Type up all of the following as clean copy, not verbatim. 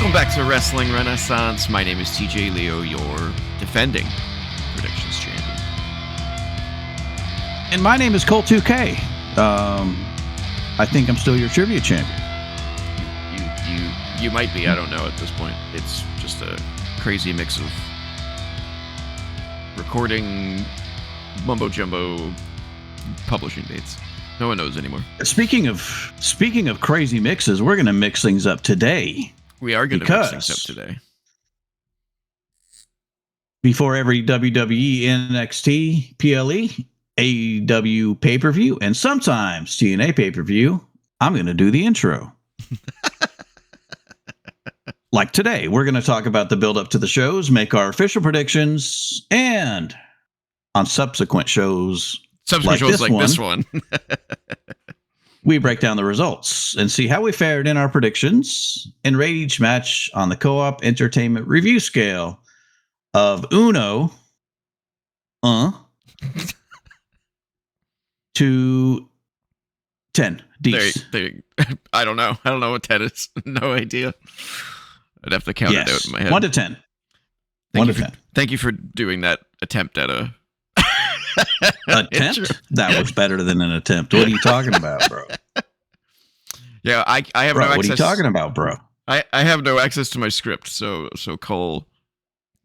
Welcome back to Wrestling Renaissance. My name is TJ Leo, your defending predictions champion. And my name is Cole 2K. I think I'm still your trivia champion. You might be. I don't know at this point. It's just a crazy mix of recording, mumbo jumbo, publishing dates. No one knows anymore. Speaking of crazy mixes, we're going to mix things up today. We are going to mix things up today. Before every WWE, NXT, PLE, AEW pay-per-view, and sometimes TNA pay-per-view, I'm going to do the intro. Like today, we're going to talk about the build-up to the shows, make our official predictions, and on subsequent shows like this one, we break down the results and see how we fared in our predictions and rate each match on the Co-op Entertainment Review Scale of Uno to 10. I don't know. I don't know what 10 is. No idea. I'd have to count it out in my head. 1 to 10. 1 to 10. Thank you for doing that attempt at a attempt? That was better than an attempt. What are you talking about, bro? Yeah, I have no access. What are you talking about, bro? I have no access to my script, so Cole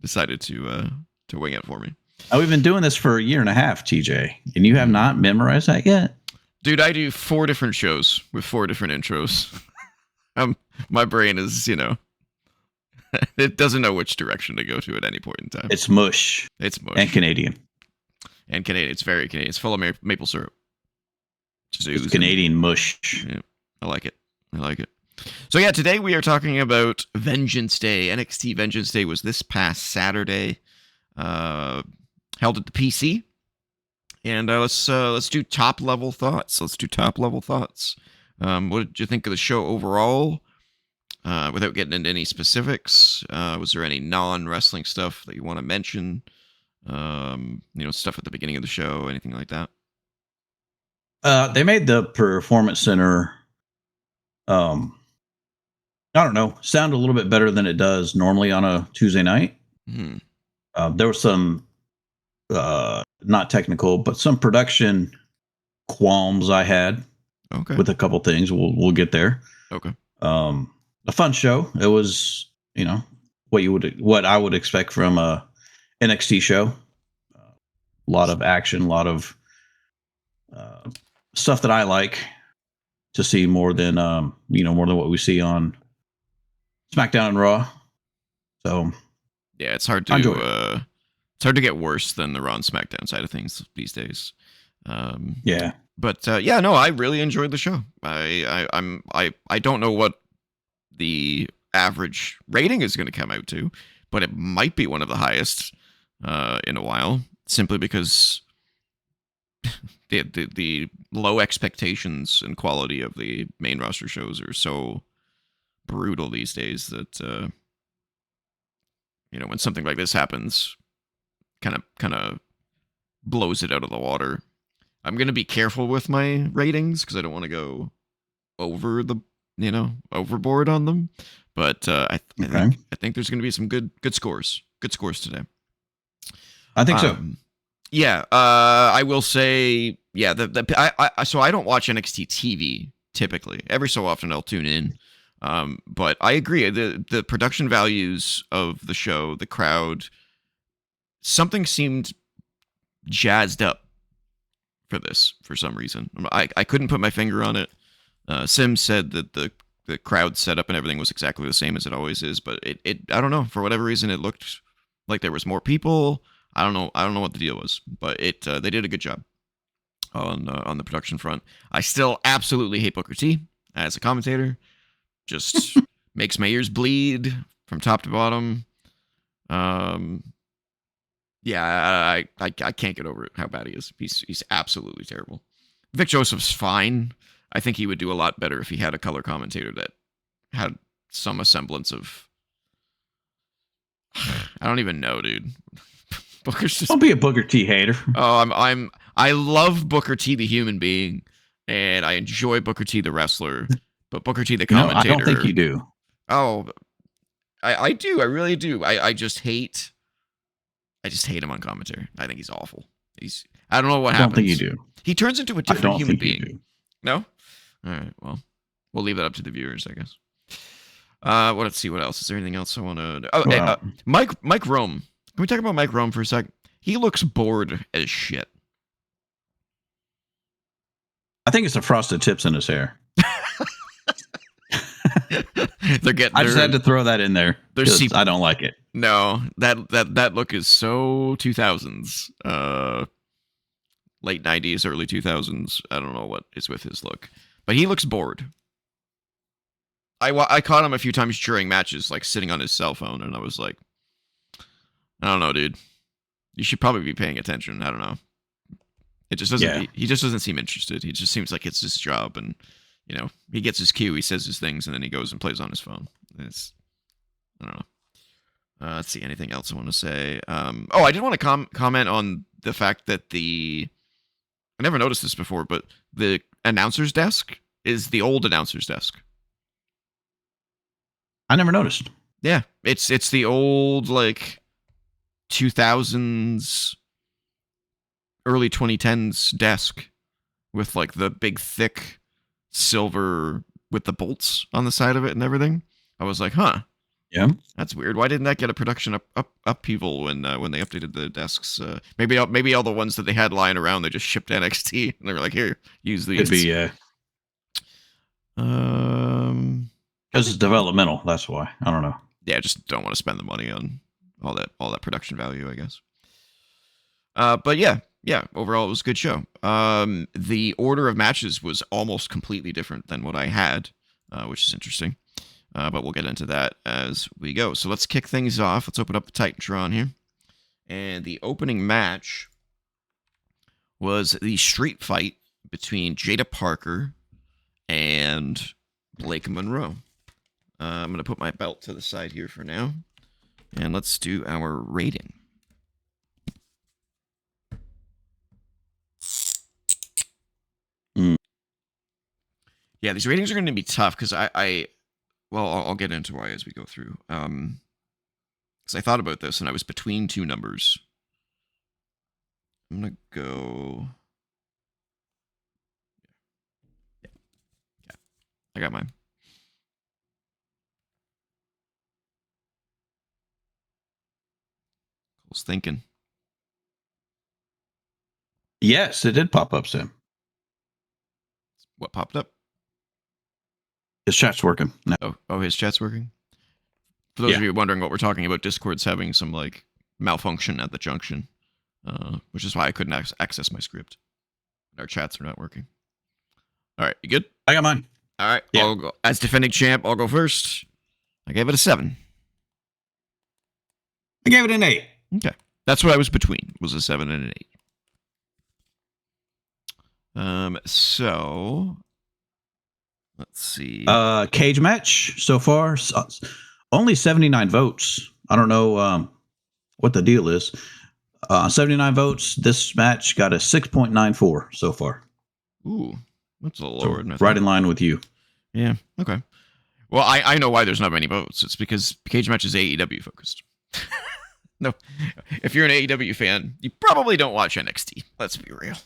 decided to wing it for me. We've been doing this for a year and a half, TJ, and you have not memorized that yet? Dude, I do 4 different shows with 4 different intros. My brain is, it doesn't know which direction to go to at any point in time. It's mush. It's mush. And Canadian. It's very Canadian. It's full of maple syrup. It's Canadian mush. Yeah, I like it. So yeah, today we are talking about Vengeance Day. NXT Vengeance Day was this past Saturday, held at the PC. And let's do top level thoughts. What did you think of the show overall? Without getting into any specifics, was there any non-wrestling stuff that you want to mention? Stuff at the beginning of the show, anything like that? They made the Performance Center, I don't know, sound a little bit better than it does normally on a Tuesday night. Mm-hmm. There was some, not technical, but some production qualms I had. Okay. With a couple things. We'll get there. Okay. A fun show. It was, what I would expect from a NXT show. A lot of action, a lot of stuff that I like to see more than what we see on SmackDown and Raw. So yeah, it's hard to get worse than the Raw and SmackDown side of things these days. Yeah. But I really enjoyed the show. I don't know what the average rating is going to come out to, but it might be one of the highest in a while, simply because the low expectations and quality of the main roster shows are so brutal these days that when something like this happens, kind of blows it out of the water. I'm going to be careful with my ratings because I don't want to go overboard on them. But I think there's going to be some good scores. Good scores today. I think so. Yeah. I will say, yeah. So I don't watch NXT TV typically. Every so often I'll tune in. But I agree. The production values of the show, the crowd, something seemed jazzed up for this for some reason. I couldn't put my finger on it. Sims said that the crowd setup and everything was exactly the same as it always is, but it I don't know, for whatever reason it looked like there was more people. I don't know what the deal was, but they did a good job on the production front. I still absolutely hate Booker T as a commentator. Just makes my ears bleed from top to bottom. Yeah, I can't get over it, how bad he is. He's absolutely terrible. Vic Joseph's fine. I think he would do a lot better if he had a color commentator that had some semblance of... I don't even know, dude. Booker's just... Don't be a Booker T hater. Oh, I love Booker T the human being, and I enjoy Booker T the wrestler, but Booker T the commentator... I don't think you do. Oh, I do. I really do. I just hate him on commentary. I think he's awful. I don't know what happens. I don't think you do. He turns into a different human being. No? All right. Well, we'll leave that up to the viewers, I guess. Let's see what else. Is there anything else I want to? Oh, Mike Rome. Can we talk about Mike Rome for a sec? He looks bored as shit. I think it's the frosted tips in his hair. I just had to throw that in there. I don't like it. No, that look is so 2000s, late 90s, early 2000s. I don't know what is with his look, but he looks bored. I caught him a few times during matches, like sitting on his cell phone, and I was like, I don't know, dude. You should probably be paying attention. I don't know. It just doesn't. Yeah. He just doesn't seem interested. He just seems like it's his job, and he gets his cue, he says his things, and then he goes and plays on his phone. I don't know. Let's see. Anything else I want to say? I did want to comment on the fact that I never noticed this before, but the announcer's desk is the old announcer's desk. I never noticed. Yeah, it's the old, like, 2000s, early 2010s desk with, like, the big, thick silver with the bolts on the side of it and everything. I was like, huh. Yeah, that's weird. Why didn't that get a production upheaval when they updated the desks? Maybe all the ones that they had lying around, they just shipped NXT and they were like, here, use these. Could be because it's developmental. That's why. I don't know. Yeah, just don't want to spend the money on all that production value, I guess. But yeah. Overall, it was a good show. The order of matches was almost completely different than what I had, which is interesting. But we'll get into that as we go. So let's kick things off. Let's open up the Titantron here. And the opening match was the street fight between Jada Parker and Blake Monroe. I'm going to put my belt to the side here for now. And let's do our rating. Yeah, these ratings are going to be tough because I'll get into why as we go through. Because I thought about this and I was between two numbers. I'm going to go... Yeah, I got mine. Cole's thinking. Yes, it did pop up, Sam. What popped up? His chat's working. No. Oh, his chat's working? For those of you wondering what we're talking about, Discord's having some, like, malfunction at the junction, which is why I couldn't access my script. Our chats are not working. All right, you good? I got mine. All right, yeah. I'll go. As defending champ, I'll go first. I gave it a 7. I gave it an 8. Okay. That's what I was between, was a 7 and an 8. So... Let's see. Cage match so far. Only 79 votes. I don't know what the deal is. 79 votes. This match got a 6.94 so far. Ooh, that's a little lower. So right in line with you. Yeah. Okay. Well, I know why there's not many votes. It's because Cage match is AEW focused. No, if you're an AEW fan, you probably don't watch NXT. Let's be real.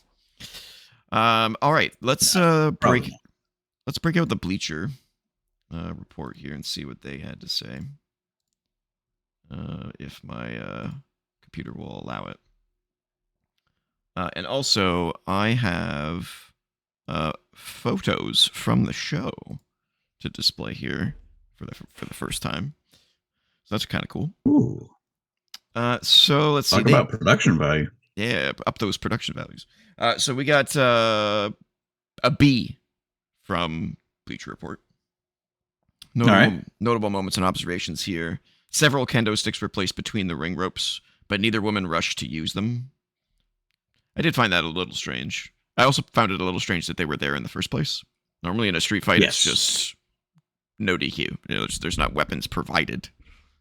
All right. Let's break. Let's break out the Bleacher report here and see what they had to say. If my computer will allow it. And also, I have photos from the show to display here for the first time. So that's kind of cool. Ooh. So let's talk about production value. Yeah, up those production values. So we got a B from Bleacher Report. Notable moments and observations here. Several kendo sticks were placed between the ring ropes, but neither woman rushed to use them. I did find that a little strange. I also found it a little strange that they were there in the first place. Normally in a street fight, It's just no DQ. There's not weapons provided.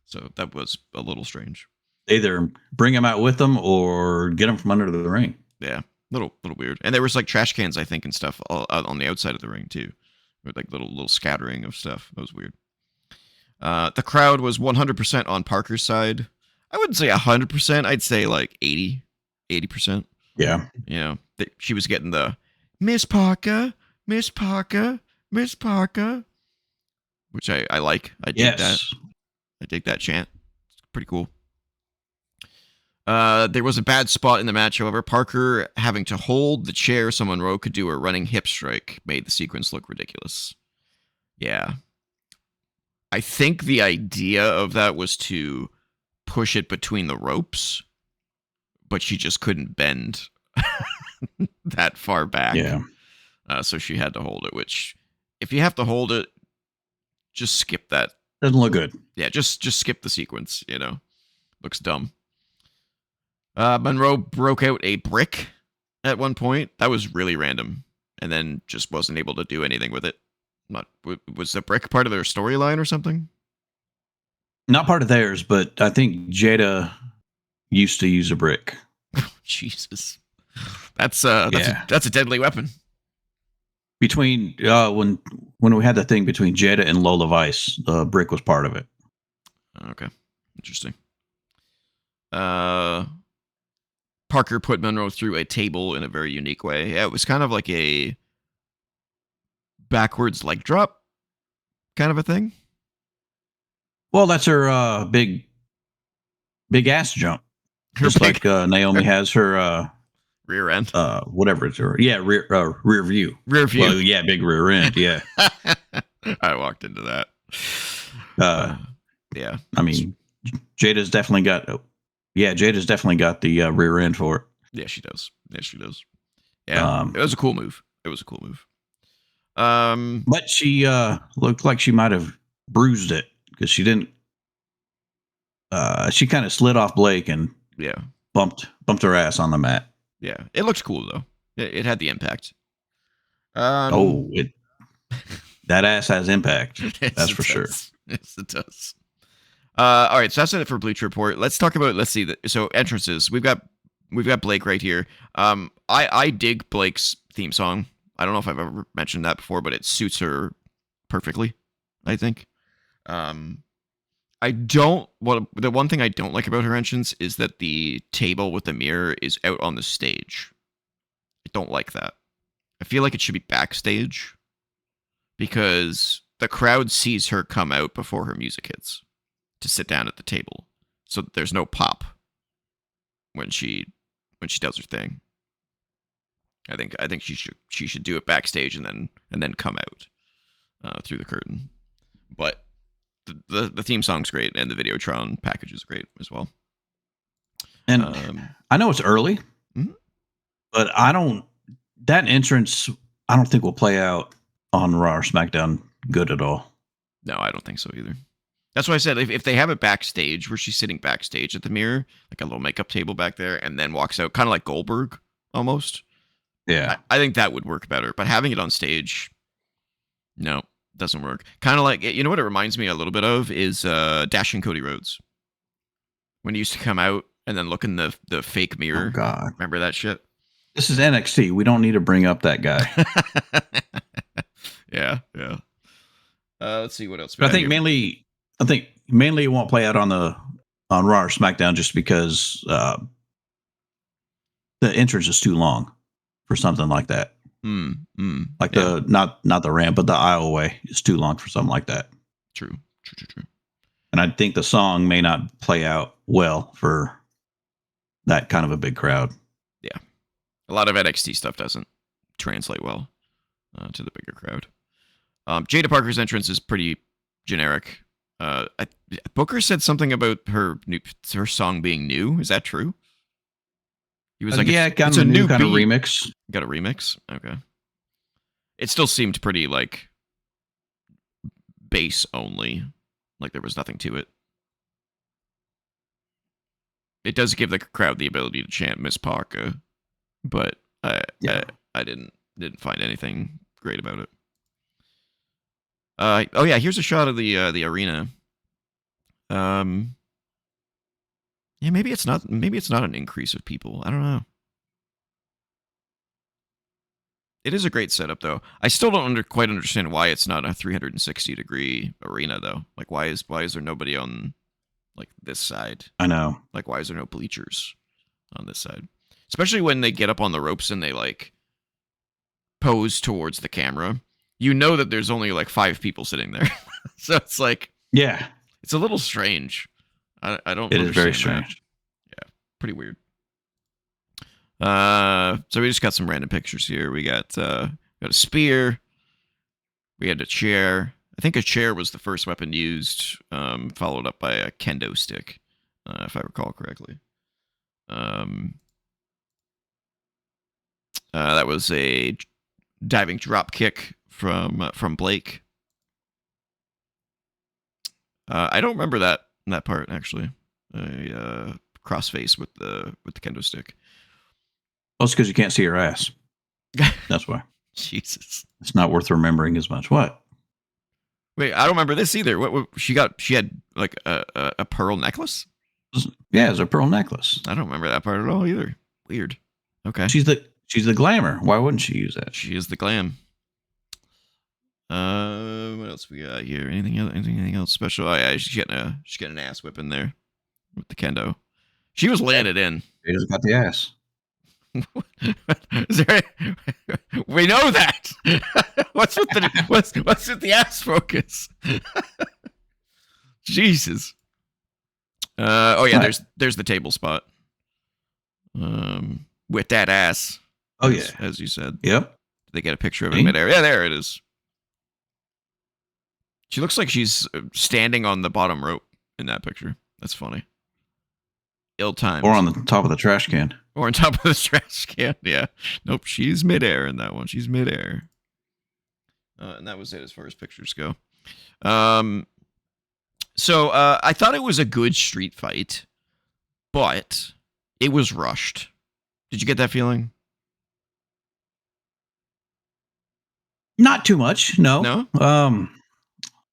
So that was a little strange. Either bring them out with them or get them from under the ring. Yeah. Little weird. And there was like trash cans, I think, and stuff on the outside of the ring too. With like little scattering of stuff. That was weird. The crowd was 100% on Parker's side. I wouldn't say 100%. I'd say like 80%. Yeah. Yeah. She was getting the Miss Parker, Miss Parker, Miss Parker, which I like. I dig that. I dig that chant. It's pretty cool. There was a bad spot in the match, however. Parker having to hold the chair so Monroe could do a running hip strike made the sequence look ridiculous. Yeah. I think the idea of that was to push it between the ropes, but she just couldn't bend that far back. Yeah. So she had to hold it, which if you have to hold it, just skip that. Doesn't look good. Yeah, just skip the sequence, Looks dumb. Monroe broke out a brick at one point. That was really random. And then just wasn't able to do anything with it. Was the brick part of their storyline or something? Not part of theirs, but I think Jada used to use a brick. Jesus. That's a deadly weapon. Between when we had the thing between Jada and Lola Vice, the brick was part of it. Okay. Interesting. Parker put Monroe through a table in a very unique way. Yeah, it was kind of like a backwards leg drop kind of a thing. Well, that's her big ass jump. Just like Naomi has her rear end. Whatever it's her. Yeah, rear view. Rear view. Well, yeah, big rear end, yeah. I walked into that. Yeah. I mean, Jada's definitely got the rear end for it. Yeah, she does. Yeah. It was a cool move. But she looked like she might have bruised it because she didn't. She kind of slid off Blake and bumped her ass on the mat. Yeah, it looks cool though. It had the impact. That ass has impact. That's for sure. Yes, it does. All right, so that's it for Bleacher Report. Let's talk about. Let's see. So entrances. We've got Blake right here. I dig Blake's theme song. I don't know if I've ever mentioned that before, but it suits her perfectly, I think. The one thing I don't like about her entrance is that the table with the mirror is out on the stage. I don't like that. I feel like it should be backstage because the crowd sees her come out before her music hits to sit down at the table. So there's no pop when she does her thing. I think she should do it backstage and then come out through the curtain. But the theme song's great and the Videotron package is great as well. And I know it's early, but that entrance I don't think will play out on Raw or SmackDown good at all. No, I don't think so either. That's why I said if they have it backstage where she's sitting backstage at the mirror, like a little makeup table back there, and then walks out, kind of like Goldberg almost. Yeah. I think that would work better. But having it on stage, no, doesn't work. Kind of like, what it reminds me a little bit of is Dashing Cody Rhodes. When he used to come out and then look in the fake mirror. Oh, God. Remember that shit? This is NXT. We don't need to bring up that guy. Yeah. Let's see what else. But I think mainly it won't play out on Raw or SmackDown just because the entrance is too long for something like that. Like the not the ramp, but the aisleway is too long for something like that. True. And I think the song may not play out well for that kind of a big crowd. Yeah, a lot of NXT stuff doesn't translate well to the bigger crowd. Jada Parker's entrance is pretty generic. Booker said something about her song being new. Is that true? He was like, it's a new kind of remix. Got a remix? Okay. It still seemed pretty like bass only. Like there was nothing to it. It does give the crowd the ability to chant Miss Parker, but I didn't find anything great about it. Here's a shot of the arena. Maybe it's not an increase of people. I don't know. It is a great setup, though. I still don't quite understand why it's not a 360-degree arena, though. Like, why is there nobody on like this side? I know. Like, why is there no bleachers on this side? Especially when they get up on the ropes and they like pose towards the camera. You know that there's only like 5 people sitting there, so it's like, yeah, it's a little strange. I don't. It is very strange. Yeah, pretty weird. So we just got some random pictures here. We got a spear. We had a chair. I think a chair was the first weapon used, followed up by a kendo stick, if I recall correctly. That was a diving drop kick from Blake. I don't remember that part actually. Crossface with the kendo stick. Well, it's because you can't see her ass. That's why. Jesus, it's not worth remembering as much. What? Wait, I don't remember this either. What she got? She had like a pearl necklace. Yeah, it's a pearl necklace. I don't remember that part at all either. Weird. Okay. She's the glamour. Why wouldn't she use that? She is the glam. What else we got here? Anything else special? Oh yeah, she's getting an ass whipping there with the kendo. She was laying it in. She just got the ass. We know that. What's with the ass focus? Jesus. Oh yeah, there's the table spot. With that ass. Oh yeah, as you said. Yep. They get a picture of it midair. Yeah, there it is. She looks like she's standing on the bottom rope in that picture. That's funny. Ill-timed. Or on the top of the trash can. Or on top of the trash can, yeah. Nope, she's midair in that one. She's midair. And that was it as far as pictures go. So I thought it was a good street fight, but it was rushed. Did you get that feeling? Not too much, no. No?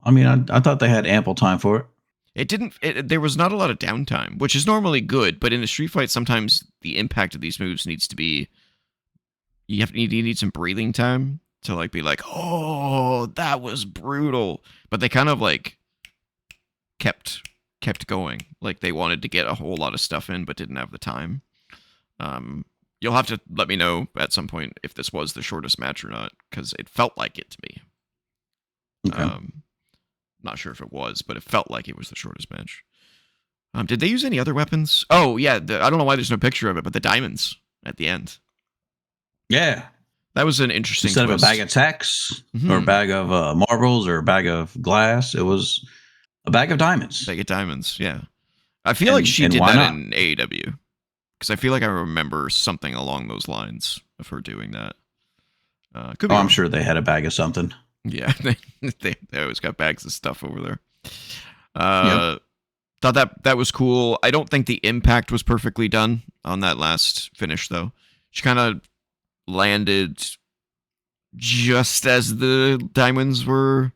I mean, I thought they had ample time for it. There was not a lot of downtime, which is normally good, but in a street fight, sometimes the impact of these moves needs to be, you need some breathing time to like be like, oh, that was brutal. But they kind of like kept going. Like they wanted to get a whole lot of stuff in, but didn't have the time. You'll have to let me know at some point if this was the shortest match or not, because it felt like it to me. Okay. Not sure if it was, but it felt like it was the shortest match. Did they use any other weapons? Oh, yeah. I don't know why there's no picture of it, but the diamonds at the end. Yeah. That was an interesting Instead twist. of a bag of tacks or a bag of marbles or a bag of glass, it was a bag of diamonds. Bag of diamonds, yeah. I feel like she did that in AEW. Because I feel like I remember something along those lines of her doing that. Could be I'm sure they had a bag of something. Yeah, they always got bags of stuff over there. Thought that was cool. I don't think the impact was perfectly done on that last finish, though. She kind of landed just as the diamonds were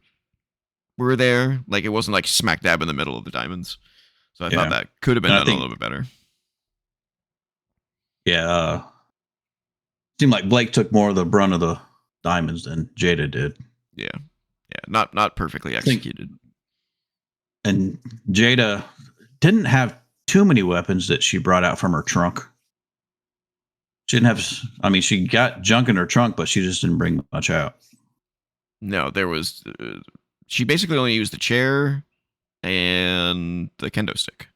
there. Like, it wasn't like smack dab in the middle of the diamonds. So I thought that could have been done a little bit better. Yeah. Seemed like Blake took more of the brunt of the diamonds than Jada did. Yeah. Not perfectly executed. And Jada didn't have too many weapons that she brought out from her trunk. She didn't have. I mean, she got junk in her trunk, but she just didn't bring much out. No, there was. She basically only used the chair and the kendo stick.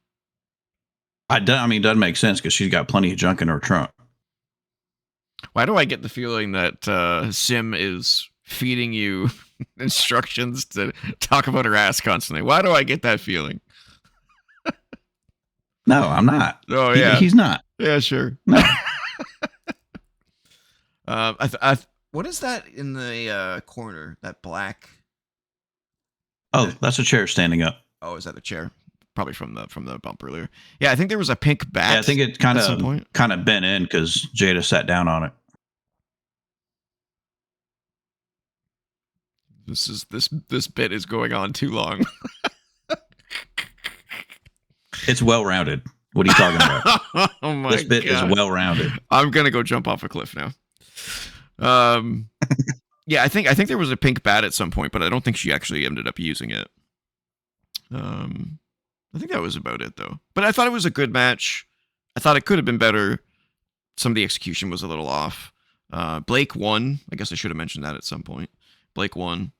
I mean, it doesn't make sense because she's got plenty of junk in her trunk. Why do I get the feeling that Sim is feeding you instructions to talk about her ass constantly? Why do I get that feeling? No, I'm not. Oh, yeah. He's not. Yeah, sure. No. What is that in the corner? That black? Oh, that's a chair standing up. Oh, is that the chair? Probably from the bump earlier. Yeah, I think there was a pink bat. Yeah, I think it kind of bent in because Jada sat down on it. This bit is going on too long. It's well rounded. What are you talking about? Oh my This bit God. is well rounded. I'm gonna go jump off a cliff now. Yeah, I think there was a pink bat at some point, but I don't think she actually ended up using it. I think that was about it though. But I thought it was a good match. I thought it could have been better. Some of the execution was a little off. Blake won. I guess I should have mentioned that at some point. Blake won.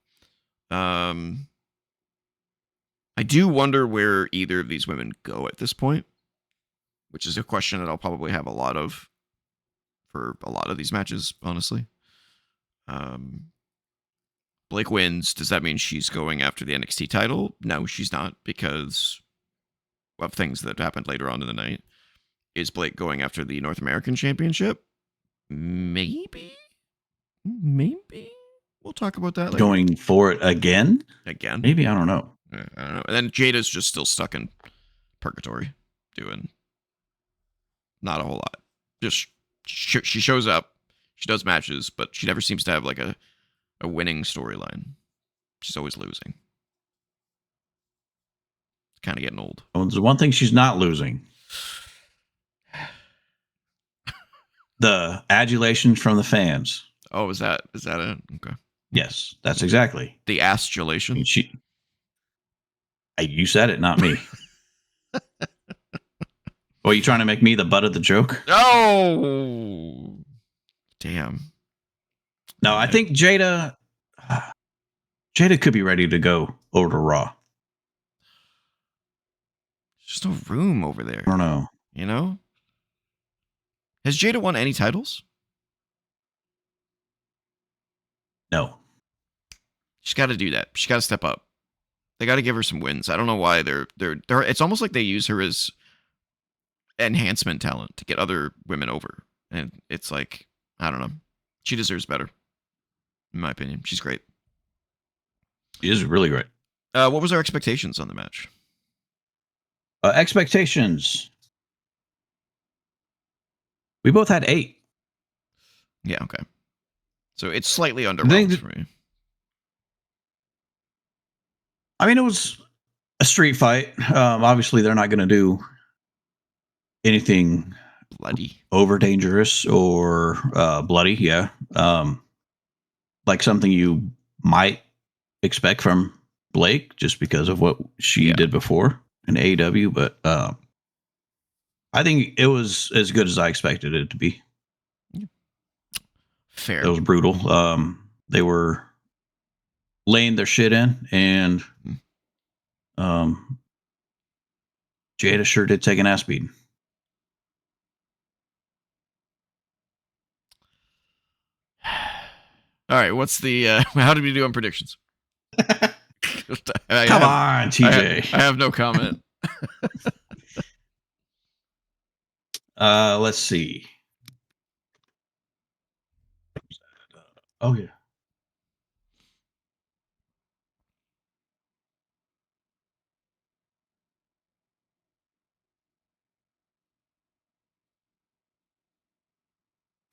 I do wonder where either of these women go at this point, which is a question that I'll probably have a lot of for a lot of these matches, honestly. Blake wins. Does that mean she's going after the NXT title? No, she's not, because of things that happened later on in the night. Is Blake going after the North American Championship? Maybe. We'll talk about that later. Going for it again? Maybe, I don't know. I don't know. And then Jada's just still stuck in purgatory, doing not a whole lot. Just she shows up, she does matches, but she never seems to have like a winning storyline. She's always losing. It's kind of getting old. Well, there's one thing she's not losing. The adulation from the fans. Oh, is that it? Okay. Yes, that's exactly. The astulation? You said it, not me. Well, you trying to make me the butt of the joke? Oh, damn. No, I think Jada could be ready to go over to Raw. There's no room over there. I don't know. You know? Has Jada won any titles? No. She's got to do that. She's got to step up. They got to give her some wins. I don't know why they're. It's almost like they use her as enhancement talent to get other women over, and it's like, I don't know. She deserves better, in my opinion. She's great. She is really great. What was our expectations on the match? Expectations. We both had 8. Yeah, okay. So it's slightly underwhelmed for me. I mean, it was a street fight. Obviously, they're not going to do anything bloody, over dangerous, or bloody. Yeah, like something you might expect from Blake, just because of what she did before in AEW. But I think it was as good as I expected it to be. Fair. It was brutal. They were laying their shit in, and Jada sure did take an ass beating. All right, what's the how did we do on predictions? Come on, TJ. I have no comment. Let's see. Oh yeah.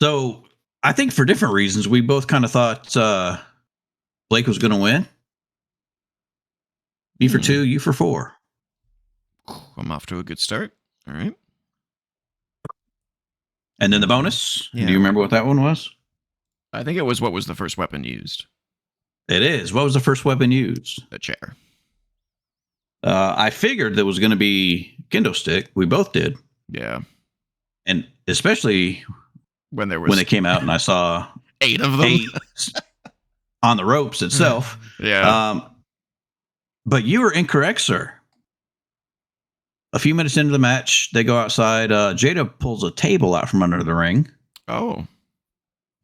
So I think for different reasons, we both kind of thought Blake was going to win. Me for 2, you for 4. I'm off to a good start. All right. And then the bonus. Yeah. Do you remember what that one was? I think it was, what was the first weapon used? It is. What was the first weapon used? A chair. I figured there was going to be kendo stick. We both did. Yeah. And especially when they came out and I saw 8 of them on the ropes itself. Yeah. But you were incorrect, sir. A few minutes into the match, they go outside. Jada pulls a table out from under the ring. Oh.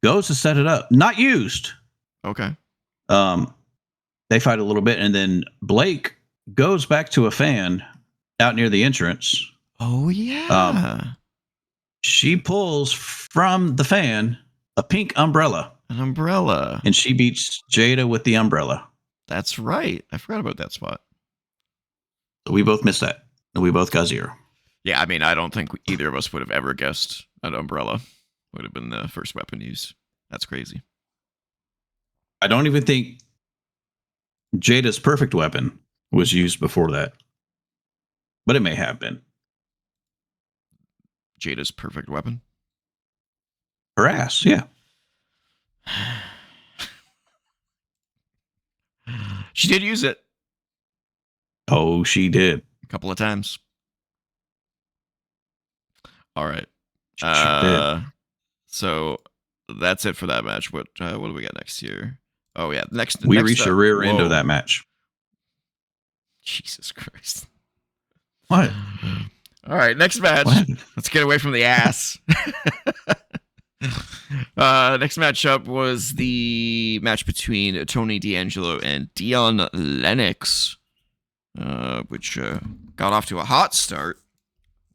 Goes to set it up. Not used. Okay. They fight a little bit, and then Blake goes back to a fan out near the entrance. Oh, yeah. She pulls from the fan a pink umbrella. An umbrella. And she beats Jada with the umbrella. That's right. I forgot about that spot. So we both missed that. And we both got 0. Yeah, I mean, I don't think either of us would have ever guessed an umbrella would have been the first weapon used. That's crazy. I don't even think Jada's perfect weapon was used before that. But it may have been. Jada's perfect weapon? Her ass, yeah. She did use it. Oh, she did. A couple of times. All right. She did. So that's it for that match. What do we got next here? Oh yeah, we reached the rear end of that match. Jesus Christ! What? All right, next match. Let's get away from the ass. Next matchup was the match between Tony D'Angelo and Dion Lennox, which got off to a hot start.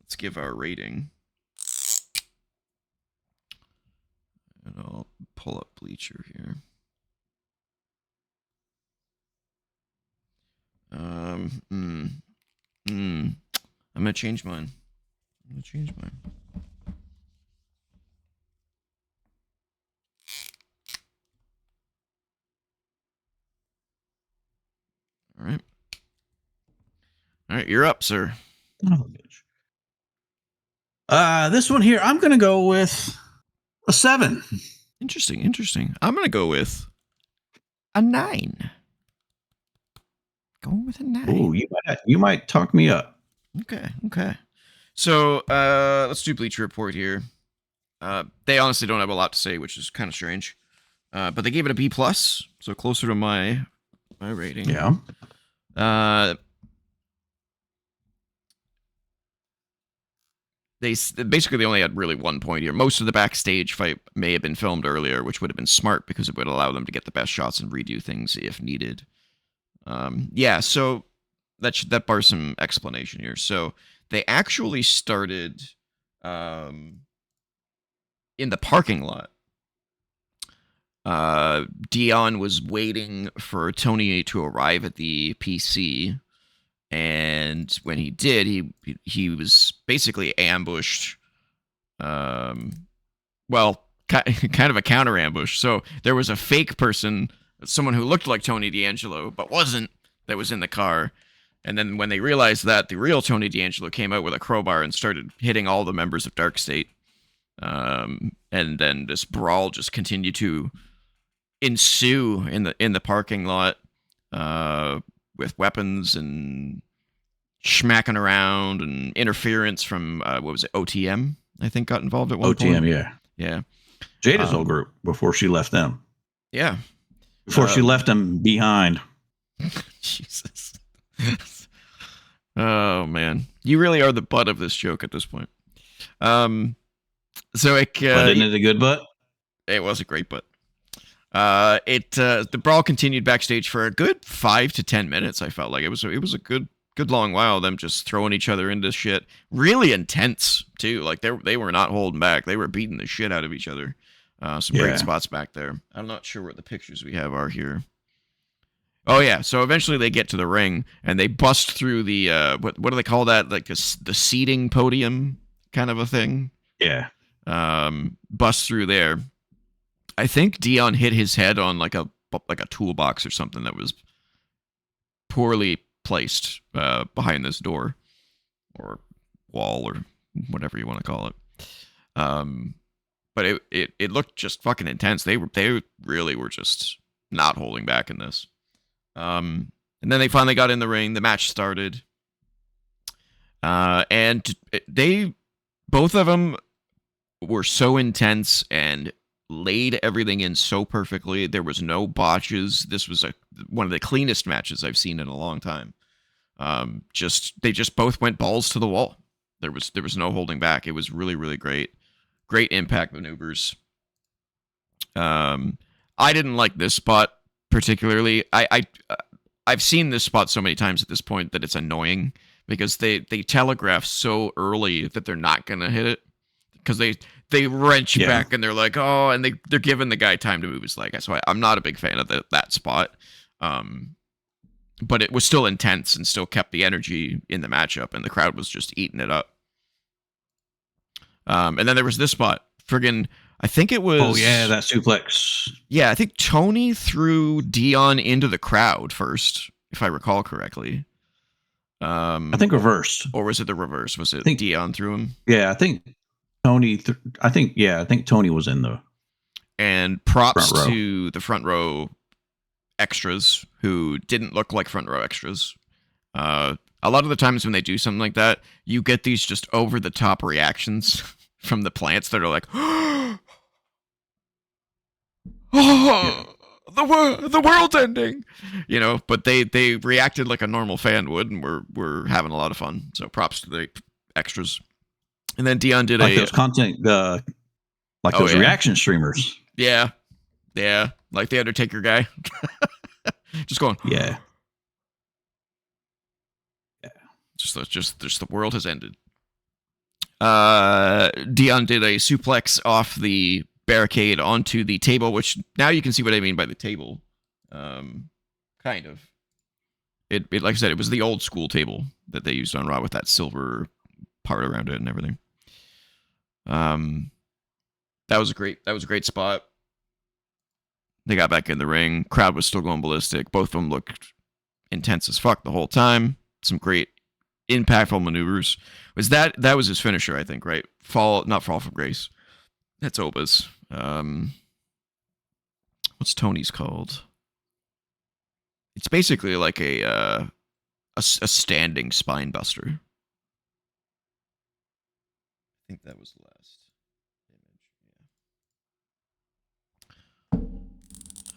Let's give our rating. And I'll pull up Bleacher here. I'm gonna change mine. All right, you're up, sir. Oh, this one here, I'm gonna go with a 7. Interesting. I'm gonna go with a 9. Going with a 9. Oh, you might talk me up. Okay. So let's do Bleacher Report here. They honestly don't have a lot to say, which is kind of strange. But they gave it a B+, so closer to my rating. Yeah. They only had really 1 point here. Most of the backstage fight may have been filmed earlier, which would have been smart because it would allow them to get the best shots and redo things if needed. So that bars some explanation here. So they actually started in the parking lot. Dion was waiting for Tony to arrive at the PC, and when he did, he was basically ambushed. Kind of a counter ambush. So there was a fake person, someone who looked like Tony D'Angelo but wasn't, that was in the car. And then when they realized that, the real Tony D'Angelo came out with a crowbar and started hitting all the members of Dark State. And then this brawl just continued to ensue in the parking lot, with weapons and schmacking around and interference from OTM, I think, got involved at one point. OTM, yeah. Jada's old group before she left them. Yeah. Before she left them behind. Jesus. Oh man, you really are the butt of this joke at this point. But isn't it a good butt? It was a great butt. The brawl continued backstage for a good 5 to 10 minutes. I felt like it was a good long while. Them just throwing each other into shit. Really intense too. Like they were not holding back. They were beating the shit out of each other. Some great spots back there. I'm not sure what the pictures we have are here. Oh yeah, so eventually they get to the ring and they bust through the what do they call that? Like the seating podium kind of a thing. Yeah. Bust through there. I think Dion hit his head on like a toolbox or something that was poorly placed behind this door or wall or whatever you want to call it. But it looked just fucking intense. They really were just not holding back in this. And then they finally got in the ring. The match started. And both of them were so intense and laid everything in so perfectly. There was no botches. This was one of the cleanest matches I've seen in a long time. They just both went balls to the wall. There was no holding back. It was really, really great. Great impact maneuvers. I didn't like this spot particularly. I've seen this spot so many times at this point that it's annoying because they telegraph so early that they're not gonna hit it because they wrench back and they're like, oh, and they're giving the guy time to move his leg. So I'm not a big fan of that spot. But it was still intense and still kept the energy in the matchup, and the crowd was just eating it up. And then there was this spot. Friggin', I think it was... Oh, yeah, that suplex. Yeah, I think Tony threw Dion into the crowd first, if I recall correctly. I think reversed. Or was it the reverse? Was it Dion threw him? Yeah, I think Tony... I think Tony was in the... And props to the front row extras who didn't look like front row extras. A lot of the times when they do something like that, you get these just over the top reactions from the plants that are like, "Oh, the world's ending," But they reacted like a normal fan would, and we're having a lot of fun. So props to the extras. And then Dion did those content, those reaction streamers. Yeah, like the Undertaker guy, just going. Yeah. Just the world has ended. Dion did a suplex off the barricade onto the table, which now you can see what I mean by the table. Kind of. It like I said, it was the old school table that they used on Raw with that silver part around it and everything. That was a great spot. They got back in the ring. Crowd was still going ballistic. Both of them looked intense as fuck the whole time. Some great impactful maneuvers. That was his finisher, I think, right? Not fall from grace. That's Oba's. What's Tony's called? It's basically like a standing spine buster. I think that was the last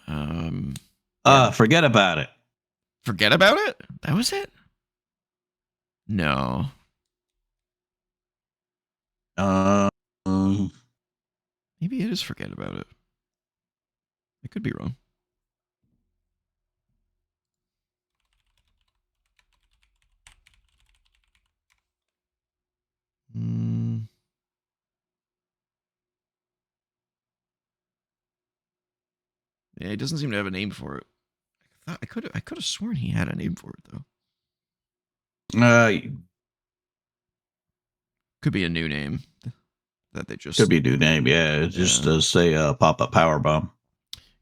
image. Forget about it. Forget about it? That was it? No. Maybe it is forget about it. I could be wrong. Yeah, he doesn't seem to have a name for it. I could have sworn he had a name for it though. Could be a new name that they just could be a new name. Yeah, it just does say pop-up power bomb.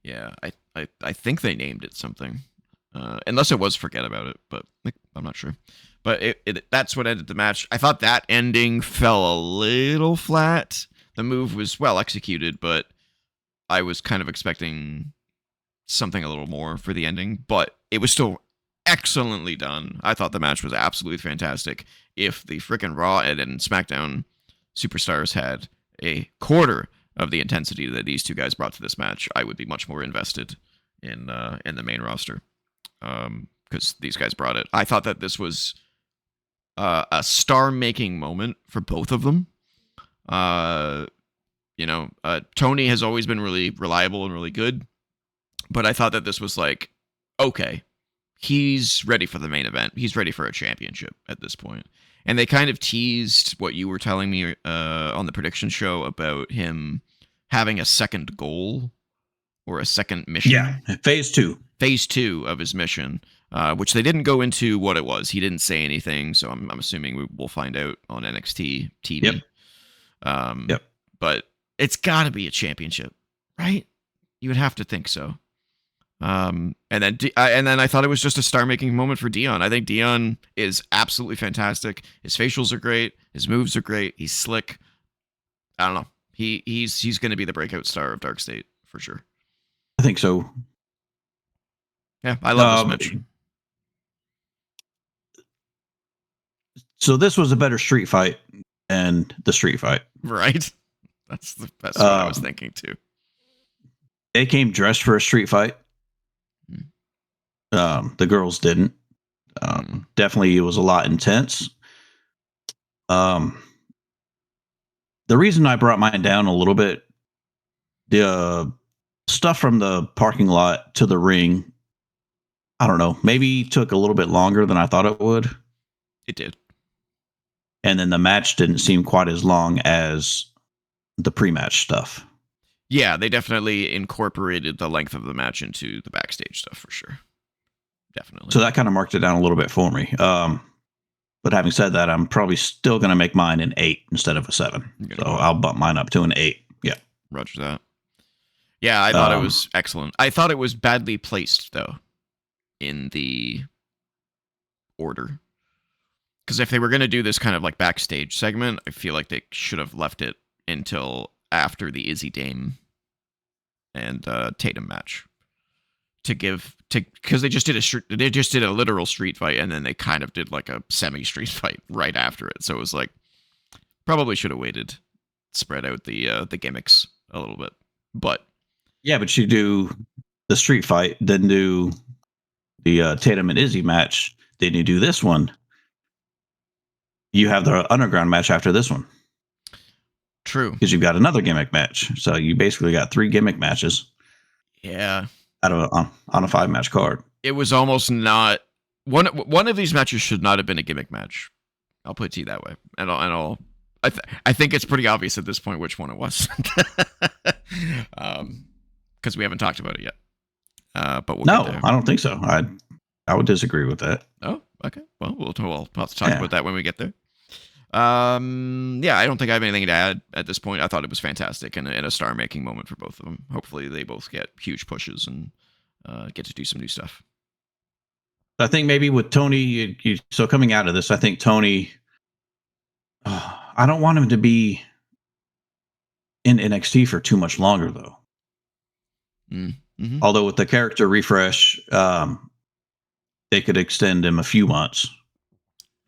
Yeah, I think they named it something, unless it was forget about it, but I'm not sure. But that's what ended the match. I thought that ending fell a little flat. The move was well executed, but I was kind of expecting something a little more for the ending, but it was still excellently done. I thought the match was absolutely fantastic. If the frickin' Raw and SmackDown superstars had a quarter of the intensity that these two guys brought to this match, I would be much more invested in the main roster, because these guys brought it. I thought that this was a star-making moment for both of them. Tony has always been really reliable and really good, but I thought that this was like, okay, he's ready for the main event. He's ready for a championship at this point. And they kind of teased what you were telling me on the prediction show about him having a second goal or a second mission. Yeah, phase 2. Phase 2 of his mission, which they didn't go into what it was. He didn't say anything, so I'm assuming we'll find out on NXT TV. Yep. But it's got to be a championship, right? You would have to think so. And then I thought it was just a star-making moment for Dion. I think Dion is absolutely fantastic. His facials are great. His moves are great. He's slick. I don't know. He's going to be the breakout star of Dark State for sure. I think so. Yeah, I love this match. So this was a better street fight than the street fight, right? That's what I was thinking too. They came dressed for a street fight. The girls didn't. Definitely, it was a lot intense. The reason I brought mine down a little bit, the stuff from the parking lot to the ring, I don't know, maybe took a little bit longer than I thought it would. It did. And then the match didn't seem quite as long as the pre-match stuff. Yeah, they definitely incorporated the length of the match into the backstage stuff for sure. Definitely. So that kind of marked it down a little bit for me. But having said that, I'm probably still going to make mine an 8 instead of a 7. So I'll bump mine up to an 8. Yeah. Roger that. Yeah, I thought it was excellent. I thought it was badly placed, though, in the order. Because if they were going to do this kind of like backstage segment, I feel like they should have left it until after the Izzy Dame and Tatum match because they just did a literal street fight, and then they kind of did like a semi street fight right after it. So it was like probably should have waited, spread out the gimmicks a little bit. But yeah, but you do the street fight, then do the Tatum and Izzy match, then you do this one. You have the underground match after this one. True, because you've got another gimmick match. So you basically got 3 gimmick matches. Yeah, out of on a 5-match card. It was almost not one of these matches should not have been a gimmick match. I'll put it to you that way, and I think it's pretty obvious at this point which one it was, because we haven't talked about it yet. But we'll no, get there. I don't think so. I would disagree with that. Oh, okay. Well, we'll have to talk about that when we get there. Yeah, I don't think I have anything to add at this point. I thought it was fantastic and a star-making moment for both of them. Hopefully, they both get huge pushes and get to do some new stuff. I think maybe with Tony, so coming out of this, I think Tony, I don't want him to be in NXT for too much longer, though. Mm-hmm. Although with the character refresh, they could extend him a few months.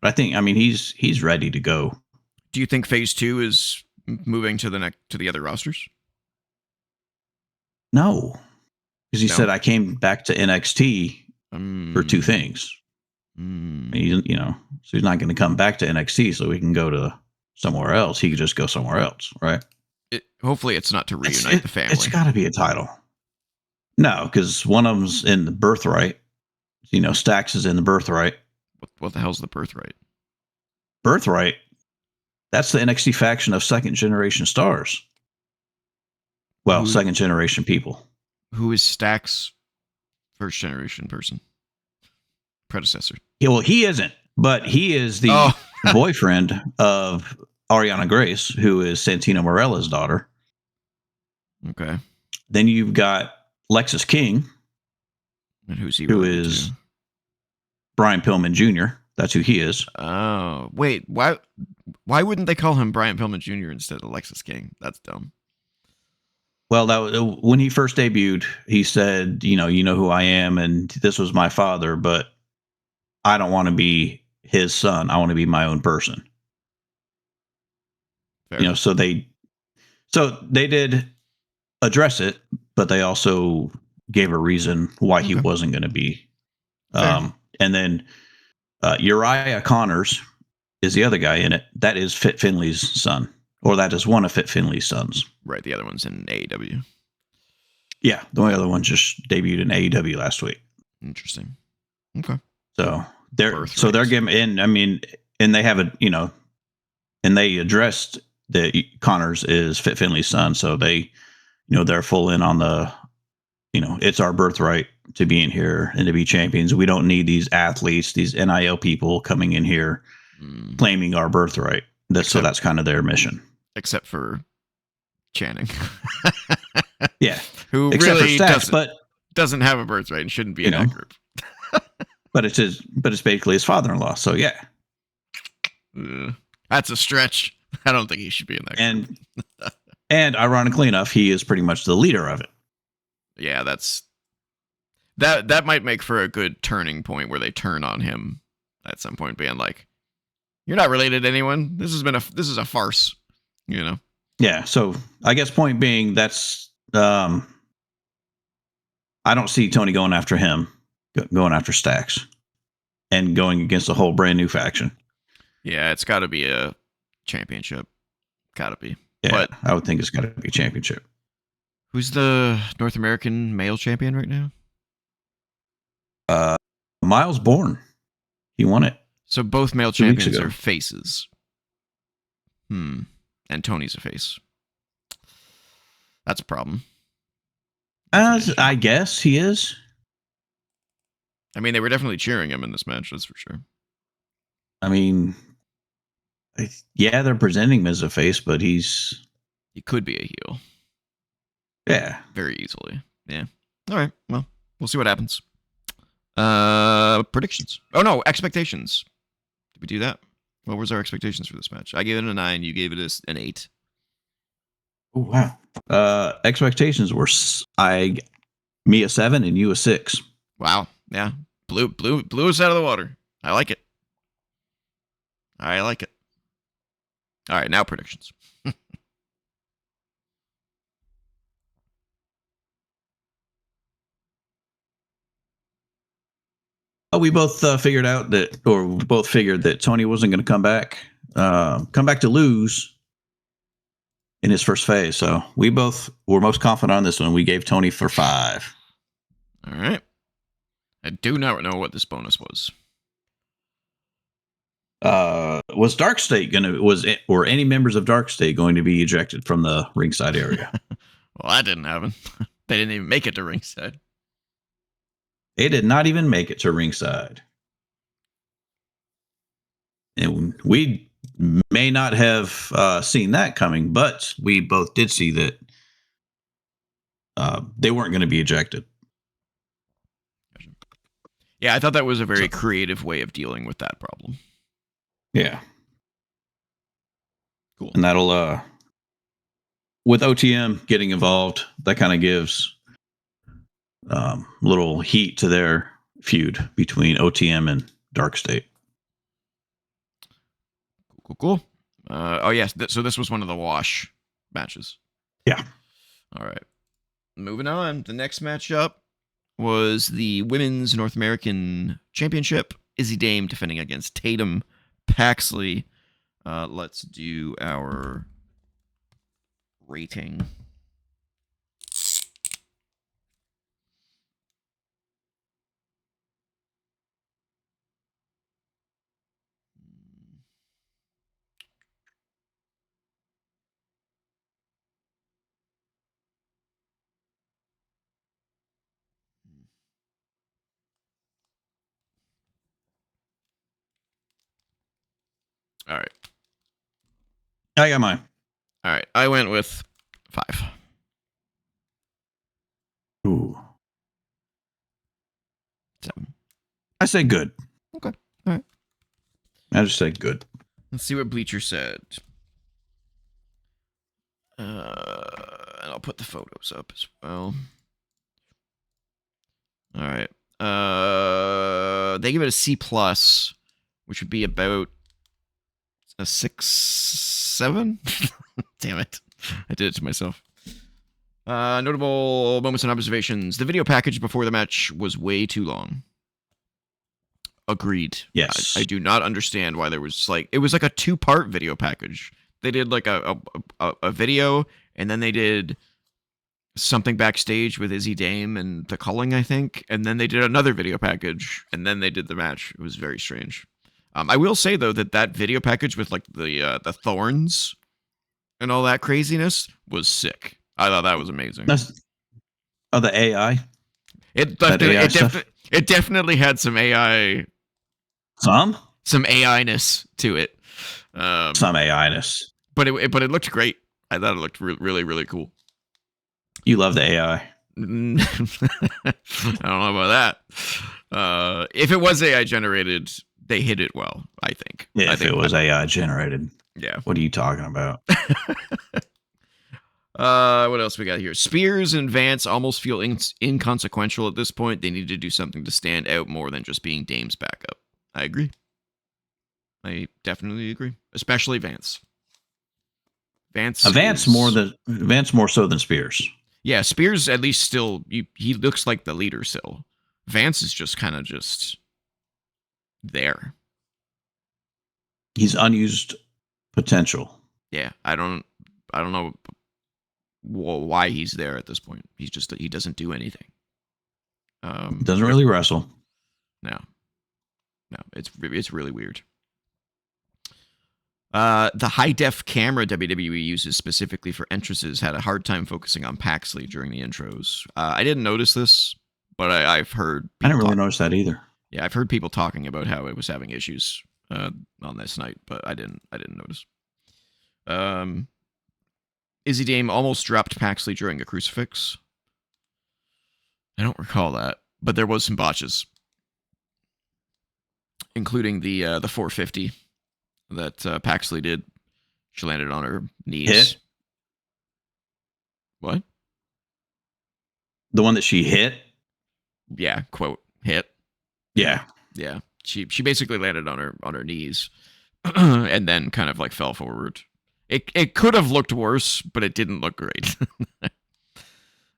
But I mean, he's ready to go. Do you think Phase 2 is moving to the other rosters? No, because he said I came back to NXT for 2 things. So he's not going to come back to NXT so he can go to somewhere else. He could just go somewhere else, right? Hopefully, it's not to reunite the family. It's got to be a title. No, because one of them's in the Birthright. Stax is in the Birthright. What the hell's the Birthright? Birthright? That's the NXT faction of second-generation stars. Well, second-generation people. Who is Stax' first-generation person? Predecessor. Well, he isn't, but he is the boyfriend of Ariana Grace, who is Santino Marella's daughter. Okay. Then you've got Lexus King. And who's he? Who is to? Brian Pillman Jr. That's who he is. Oh, wait. Why wouldn't they call him Brian Pillman Jr. instead of Lexus King? That's dumb. Well, that was, when he first debuted, he said, you know who I am, and this was my father, but I don't want to be his son. I want to be my own person. Fair. So they did address it, but they also gave a reason why he wasn't going to be. And then Uriah Connors is the other guy in it. That is Fit Finley's son, or that is one of Fit Finley's sons. Right. The other one's in AEW. Yeah. The only other one just debuted in AEW last week. Interesting. Okay. So they're giving in. I mean, and they have and they addressed that Connors is Fit Finley's son. So they, they're full in on the, it's our birthright to be in here and to be champions. We don't need these athletes, these NIL people coming in here claiming our birthright. So that's kind of their mission. Except for Channing. Yeah. Who except really for Stacks, doesn't have a birthright and shouldn't be in that group. but it's basically his father-in-law. So yeah. That's a stretch. I don't think he should be in that group. And ironically enough, he is pretty much the leader of it. Yeah, that might make for a good turning point where they turn on him at some point, being like, "You're not related to anyone. This is a farce," Yeah. So I guess point being, that's I don't see Tony going after him, going after Stax, and going against a whole brand new faction. Yeah, it's got to be a championship. Got to be. Yeah, but I would think it's got to be a championship. Who's the North American male champion right now? Miles Bourne. He won it. So both male champions are faces. And Tony's a face. That's a problem. I guess he is. I mean, they were definitely cheering him in this match, that's for sure. I mean, yeah, they're presenting him as a face, but he could be a heel. Yeah. Very easily. Yeah. All right. Well, we'll see what happens. Predictions. Oh, no. Expectations. Did we do that? What was our expectations for this match? I gave it a 9. You gave it an 8. Oh, wow. Expectations were... Me a 7 and you a 6. Wow. Yeah. Blew us out of the water. I like it. All right, now predictions. We both figured that Tony wasn't going to come back to lose in his first phase. So we both were most confident on this one. We gave Tony for 5. All right. I do not know what this bonus was. Was Dark State or any members of Dark State going to be ejected from the ringside area? Well, that didn't happen. They didn't even make it to ringside. They did not even make it to ringside. And we may not have seen that coming, but we both did see that they weren't going to be ejected. Yeah, I thought that was a very creative way of dealing with that problem. Yeah. Cool. And that'll, with OTM getting involved, that kind of gives little heat to their feud between OTM and Dark State. Cool. Oh, yes. So this was one of the wash matches. Yeah. All right. Moving on. The next matchup was the Women's North American Championship. Izzy Dame defending against Tatum Paxley. Let's do our rating. All right. I got mine. All right. I went with 5. Ooh. 7. I say good. Okay. All right. I just say good. Let's see what Bleacher said. And I'll put the photos up as well. All right. They give it a C+, which would be about a 6, 7. Damn it. I did it to myself. Notable moments and observations. The video package before the match was way too long. Agreed. Yes. I do not understand why there was it was like a 2-part video package. They did like a video, and then they did something backstage with Izzy Dame and the culling, I think. And then they did another video package, and then they did the match. It was very strange. I will say, though, that video package with like the thorns and all that craziness was sick. I thought that was amazing. The AI? It definitely had some AI. Some AI-ness to it. Some AI-ness. But it looked great. I thought it looked really, really cool. You love the AI. I don't know about that. If it was AI generated, they hit it well, I think. Yeah, if it was AI generated. Yeah. What are you talking about? What else we got here? Spears and Vance almost feel inconsequential at this point. They need to do something to stand out more than just being Dame's backup. I agree. I definitely agree. Especially Vance. Vance more so than Spears. Yeah, Spears at least still he looks like the leader still. Vance is just kind of there. He's unused potential. Yeah, I don't know why he's there at this point. He doesn't do anything. Doesn't really wrestle. No, it's really weird. The high-def camera WWE uses specifically for entrances had a hard time focusing on Paxley during the intros. I didn't notice this, but I've heard... I didn't really notice that either. Yeah, I've heard people talking about how it was having issues on this night, but I didn't notice. Izzy Dame almost dropped Paxley during a crucifix. I don't recall that, but there was some botches, including the 450 that Paxley did. She landed on her knees. Hit? What? The one that she hit? Yeah, quote, hit. Yeah. Yeah. She basically landed on her knees and then kind of like fell forward. It could have looked worse, but it didn't look great.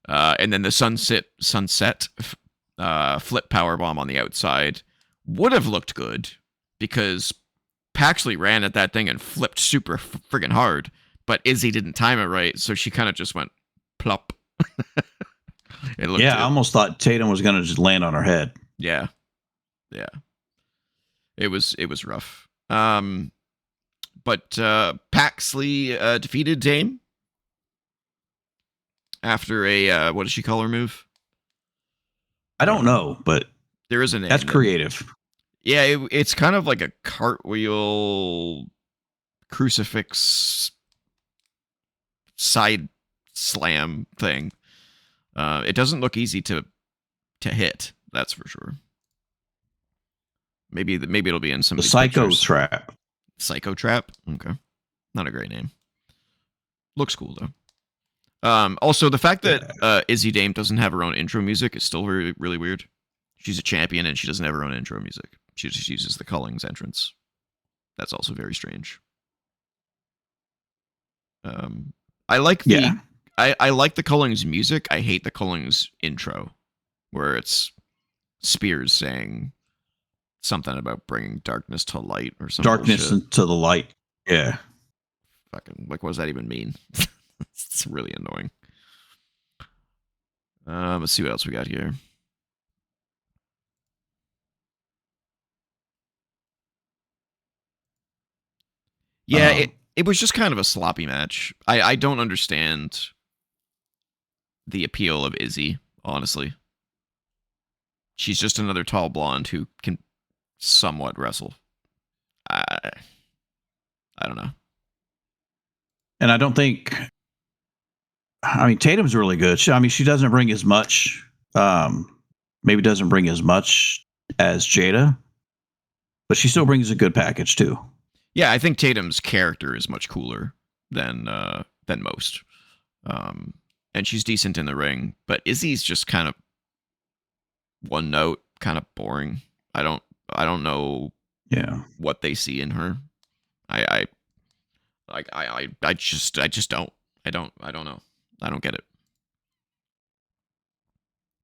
And then the sunset flip powerbomb on the outside would have looked good because Paxley ran at that thing and flipped super friggin' hard, but Izzy didn't time it right, so she kind of just went plop. It looked I almost thought Tatum was going to just land on her head. Yeah. Yeah. It was rough. But Paxley defeated Dame after a what does she call her move? I don't know, but there is a name. That's creative. Yeah, it's kind of like a cartwheel crucifix side slam thing. It doesn't look easy to hit, that's for sure. Maybe it'll be in some the Psycho pictures. Trap. Psycho Trap? Okay. Not a great name. Looks cool though. Also the fact that Izzy Dame doesn't have her own intro music is still really, really weird. She's a champion and she doesn't have her own intro music. She just uses the Cullings entrance. That's also very strange. I like the I like the Cullings music. I hate the Cullings intro, where it's Spears saying something about bringing darkness to light or something. Darkness into the light. Yeah. Fucking like, what does that even mean? It's really annoying. Let's see what else we got here. Yeah, it was just kind of a sloppy match. I don't understand the appeal of Izzy, honestly. She's just another tall blonde who can somewhat wrestle. I don't know. And I don't think... I mean, Tatum's really good. She doesn't bring as much... maybe doesn't bring as much as Jada, but she still brings a good package, too. Yeah, I think Tatum's character is much cooler than most. And she's decent in the ring, but Izzy's just kind of one note, kind of boring. I don't know what they see in her. I just don't. I don't know. I don't get it.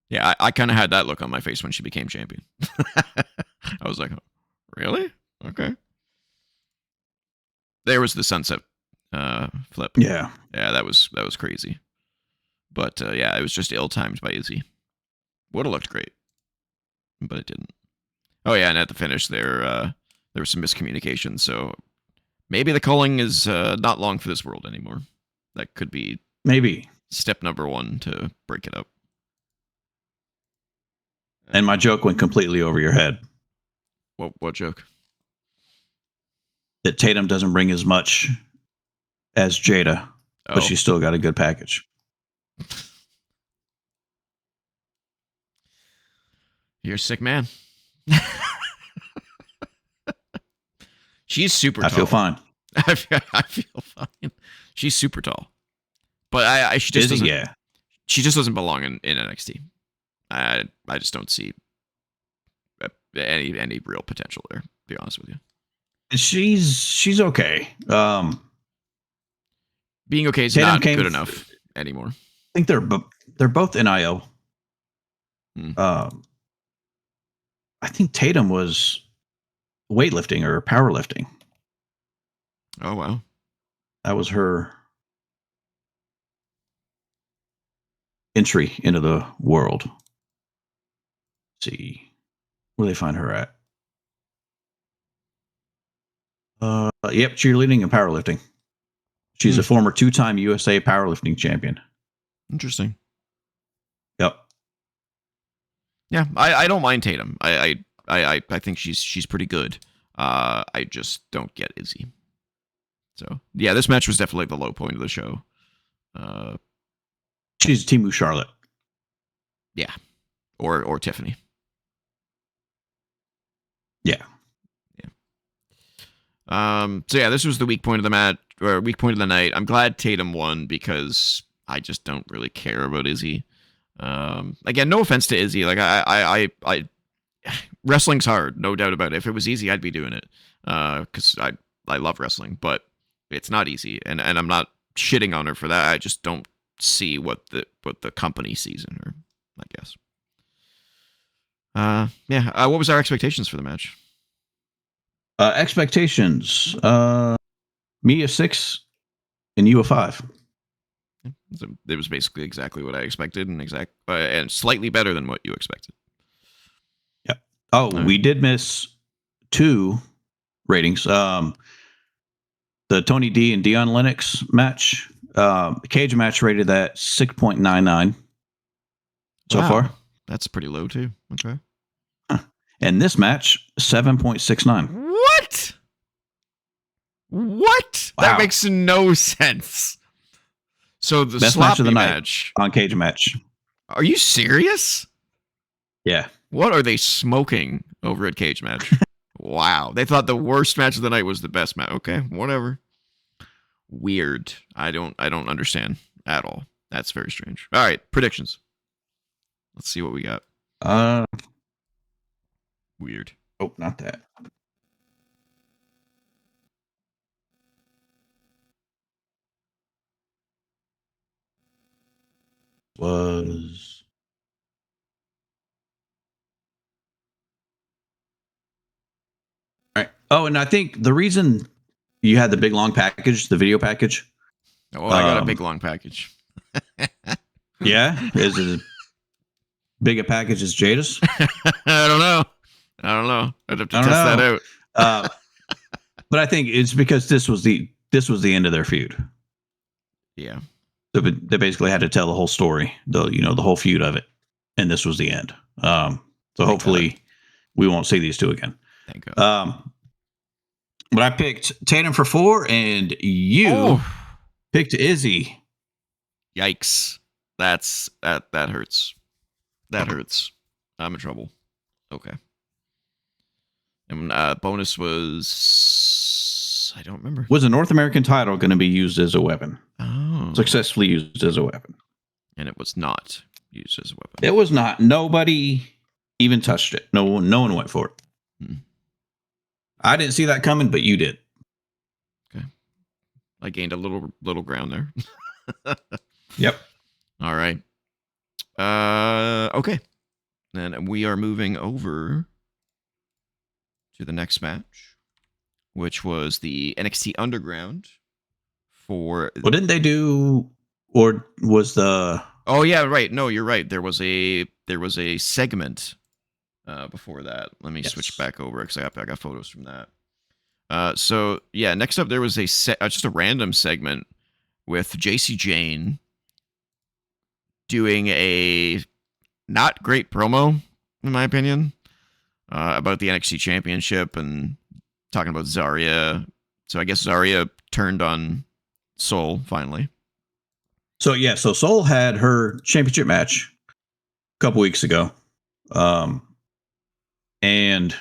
Yeah, I kind of had that look on my face when she became champion. I was like, really? Okay. There was the sunset flip. Yeah. Yeah, that was crazy. But yeah, it was just ill-timed by Izzy. Would have looked great, but it didn't. Oh yeah, and at the finish there was some miscommunication. So maybe the culling is not long for this world anymore. That could be maybe step number 1 to break it up. And my joke went completely over your head. What joke? That Tatum doesn't bring as much as Jada, but she's still got a good package. You're a sick man. She's super tall. I feel fine. I feel fine. She's super tall. But she just doesn't. Yeah. She just doesn't belong in NXT. I just don't see any real potential there, to be honest with you. She's okay. Being okay is not good enough anymore. I think they're both NIL. I think Tatum was weightlifting or powerlifting. Oh wow, that was her entry into the world. Let's see, where do they find her at? Yep, cheerleading and powerlifting. She's a former 2-time USA powerlifting champion. Interesting. Yep. Yeah, I don't mind Tatum. I think she's pretty good. I just don't get Izzy. So yeah, this match was definitely the low point of the show. She's Timu Charlotte. Yeah, or Tiffany. Yeah. So yeah, this was the weak point of the match, or weak point of the night. I'm glad Tatum won because I just don't really care about Izzy. Again, no offense to Izzy. Like I wrestling's hard, no doubt about it. If it was easy, I'd be doing it. Because I love wrestling, but it's not easy, and I'm not shitting on her for that. I just don't see what the company sees in her, I guess. What was our expectations for the match? Expectations. Me a 6 and you a 5. It was basically exactly what I expected, and slightly better than what you expected. Yeah. Oh, we did miss 2 ratings. The Tony D and Dion Lennox match. Cage match rated at 6.99 so far. That's pretty low too. Okay. And this match, 7.69. What? Wow. That makes no sense. So the best sloppy match of the match night on Cage Match. Are you serious? Yeah. What are they smoking over at Cage Match? Wow. They thought the worst match of the night was the best match. Okay, whatever. Weird. I don't understand at all. That's very strange. All right, predictions. Let's see what we got. Weird. Oh, not that. Was all right. Oh, and I think the reason you had the big long package, the video package. Oh, I got a big long package. Yeah, is it as big a package as Jada's? I don't know. I'd have to test that out. But I think it's because this was the end of their feud. Yeah. So they basically had to tell the whole story, the whole feud of it, and this was the end. So hopefully we won't see these two again. Thank God. But I picked Tatum for 4, and you picked Izzy. Yikes! That hurts. That hurts. I'm in trouble. Okay. And bonus was, I don't remember. Was a North American title going to be used as a weapon? Oh. Successfully used as a weapon. And it was not used as a weapon. It was not. Nobody even touched it. No one went for it. I didn't see that coming, but you did. Okay. I gained a little ground there. Yep. All right. Okay. Then we are moving over to the next match, which was the NXT Underground for... Well, didn't they do... Or was the... Oh, yeah, right. No, you're right. There was a segment before that. Let me switch back over because I got photos from that. So, yeah, next up there was just a random segment with JC Jane doing a not great promo, in my opinion, about the NXT Championship and talking about Zarya. So I guess Zarya turned on Soul finally. So Soul had her championship match a couple weeks ago. And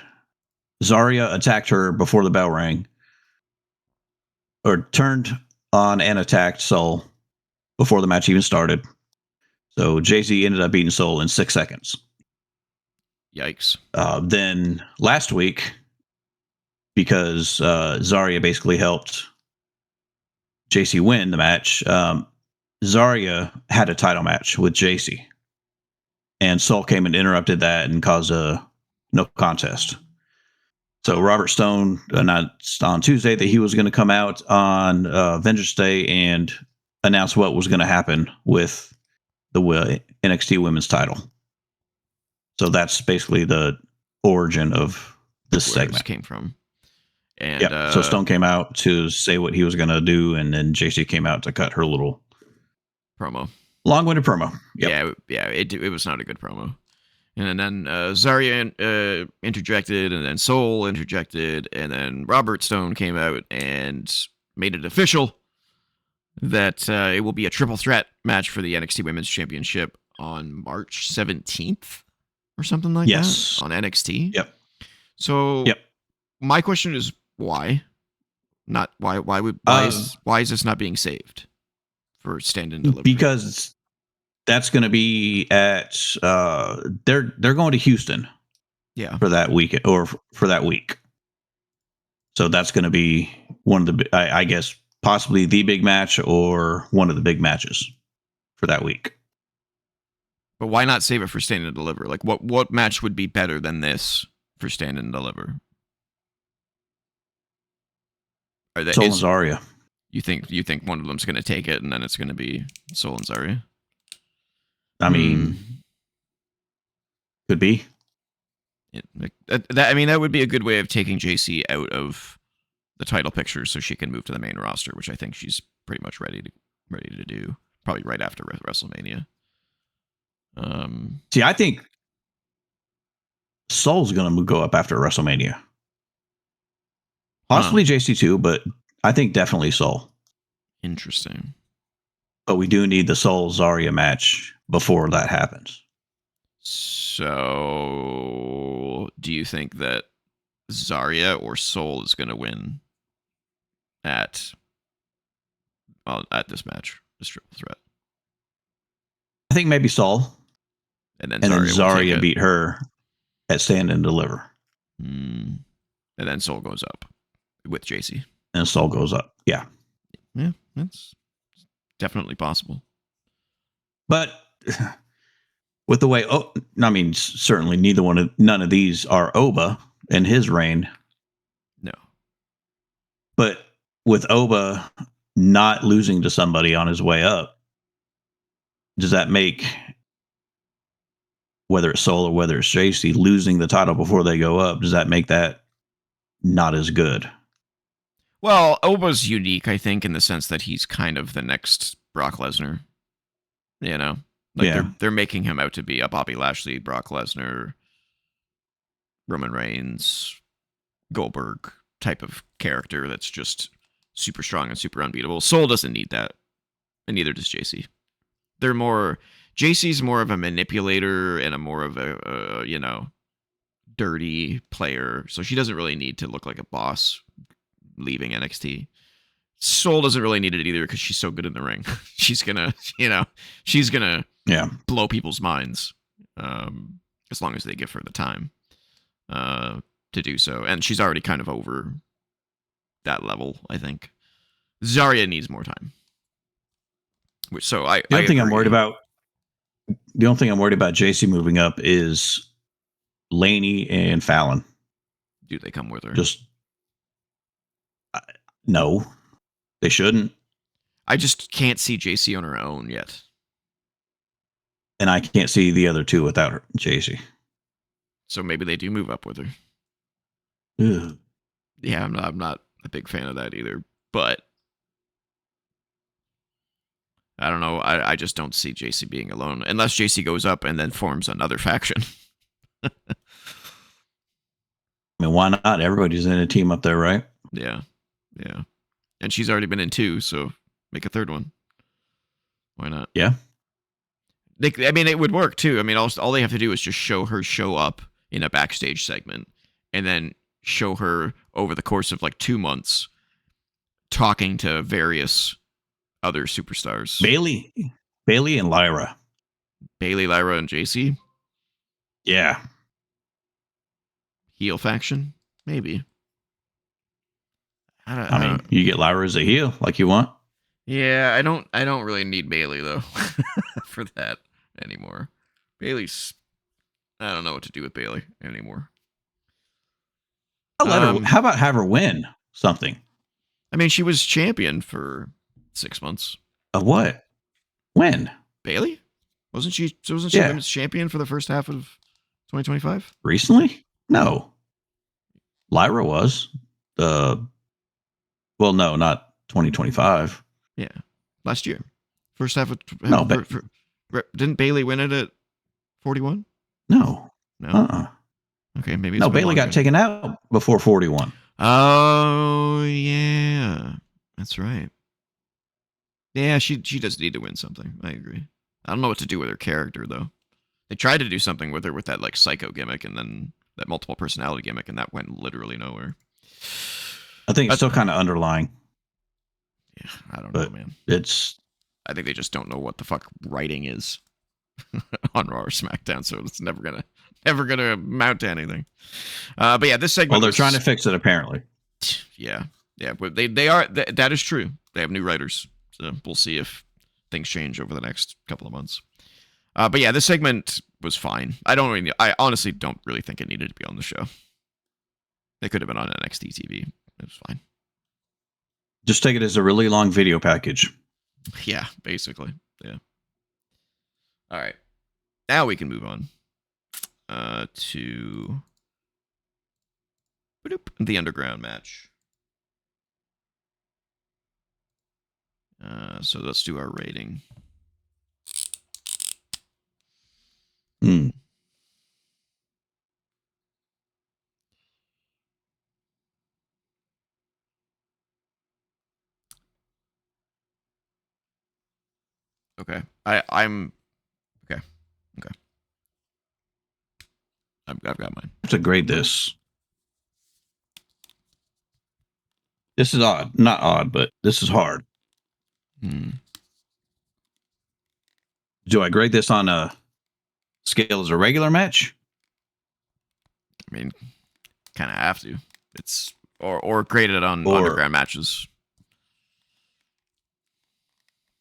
Zarya attacked her before the bell rang. Or turned on and attacked Soul before the match even started. So JC ended up beating Soul in 6 seconds. Yikes. Then last week, because Zarya basically helped JC win the match, Zarya had a title match with JC. And Soul came and interrupted that and caused a no contest. So Robert Stone announced on Tuesday that he was going to come out on Vengeance Day and announce what was going to happen with the NXT Women's title. So that's basically the origin of this segment. Came from. And so Stone came out to say what he was going to do, and then JC came out to cut her little promo. Long-winded promo. Yep. Yeah. It was not a good promo. And then Zarya interjected, and then Soul interjected, and then Robert Stone came out and made it official that it will be a triple threat match for the NXT Women's Championship on March 17th or something like that on NXT. Yep. So my question is why? Not why is this not being saved for stand and deliver? Because That's going to be at they're going to Houston. Yeah. For that week or for that week. So that's going to be one of the, I guess, possibly the big match or one of the big matches for that week. But why not save it for Stand and Deliver? Like, what match would be better than this for Stand and Deliver? Soul and Zarya. You think one of them's going to take it, and then it's going to be Soul and Zarya? I mean, could be. That would be a good way of taking JC out of the title picture, so she can move to the main roster, which I think she's pretty much ready to do, probably right after WrestleMania. See, I think Soul's going to go up after WrestleMania. Possibly JC too, but I think definitely Soul. Interesting. But we do need the Soul Zarya match before that happens. So, do you think that Zarya or Soul is going to win at this match, this triple threat? I think maybe Soul. And then Zarya beat her at Stand and Deliver. And then Soul goes up with JC. And Soul goes up. Yeah. Yeah, that's definitely possible. But with the way, certainly none of these are Oba in his reign. No. But with Oba not losing to somebody on his way up, does that make, whether it's Soul or whether it's JC, losing the title before they go up, does that make that not as good? Well, Oba's unique, I think, in the sense that he's kind of the next Brock Lesnar. You know? They're making him out to be a Bobby Lashley, Brock Lesnar, Roman Reigns, Goldberg type of character that's just super strong and super unbeatable. Soul doesn't need that, and neither does JC. JC's more of a manipulator and a more of a dirty player, so she doesn't really need to look like a boss leaving NXT. Soul doesn't really need it either because she's so good in the ring. she's gonna blow people's minds as long as they give her the time to do so. And she's already kind of over that level, I think. Zarya needs more time. The only thing I'm worried about JC moving up is Laney and Fallon. Do they come with her? No, they shouldn't. I just can't see JC on her own yet. And I can't see the other two without her, JC. So maybe they do move up with her. Ugh. Yeah, I'm not a big fan of that either. But I don't know. I just don't see JC being alone unless JC goes up and then forms another faction. I mean, why not? Everybody's in a team up there, right? Yeah. And she's already been in 2, so make a third one. Why not? Yeah. It would work too. I mean, all they have to do is just show her show up in a backstage segment and then show her over the course of like 2 months talking to various other superstars. Bailey and Lyra. Bailey, Lyra, and JC? Yeah. Heel faction? Maybe. I mean, you get Lyra as a heel like you want. Yeah, I don't really need Bailey though for that anymore. I don't know what to do with Bailey anymore. How about have her win something? I mean, she was champion for 6 months. Of what? When? Bailey? Wasn't she women's champion for the first half of 2025? Recently? No. Lyra was. Well, no, not 2025. Yeah. Last year. First half of didn't Bailey win it at 41? No. Okay, maybe no. Bailey got taken out before 41. Oh yeah, that's right. Yeah, she does need to win something. I agree. I don't know what to do with her character though. They tried to do something with her with that like psycho gimmick and then that multiple personality gimmick, and that went literally nowhere. I think it's still kind of underlying. Yeah, I don't know, man. I think they just don't know what the fuck writing is. on Raw or SmackDown, so it's never gonna amount to anything. But yeah, this segment. Well, they're trying to fix it apparently. Yeah, but they are that is true. They have new writers, so we'll see if things change over the next couple of months. But yeah, this segment was fine. I honestly don't really think it needed to be on the show. It could have been on NXT TV. It was fine. Just take it as a really long video package. Yeah, basically. Yeah. All right. Now we can move on to the underground match. So let's do our rating. Okay. I'm okay. I've got mine. I have to grade this. This is odd. Not odd, but this is hard. Do I grade this on a scale as a regular match? I mean, kind of have to. It's or grade it on underground matches.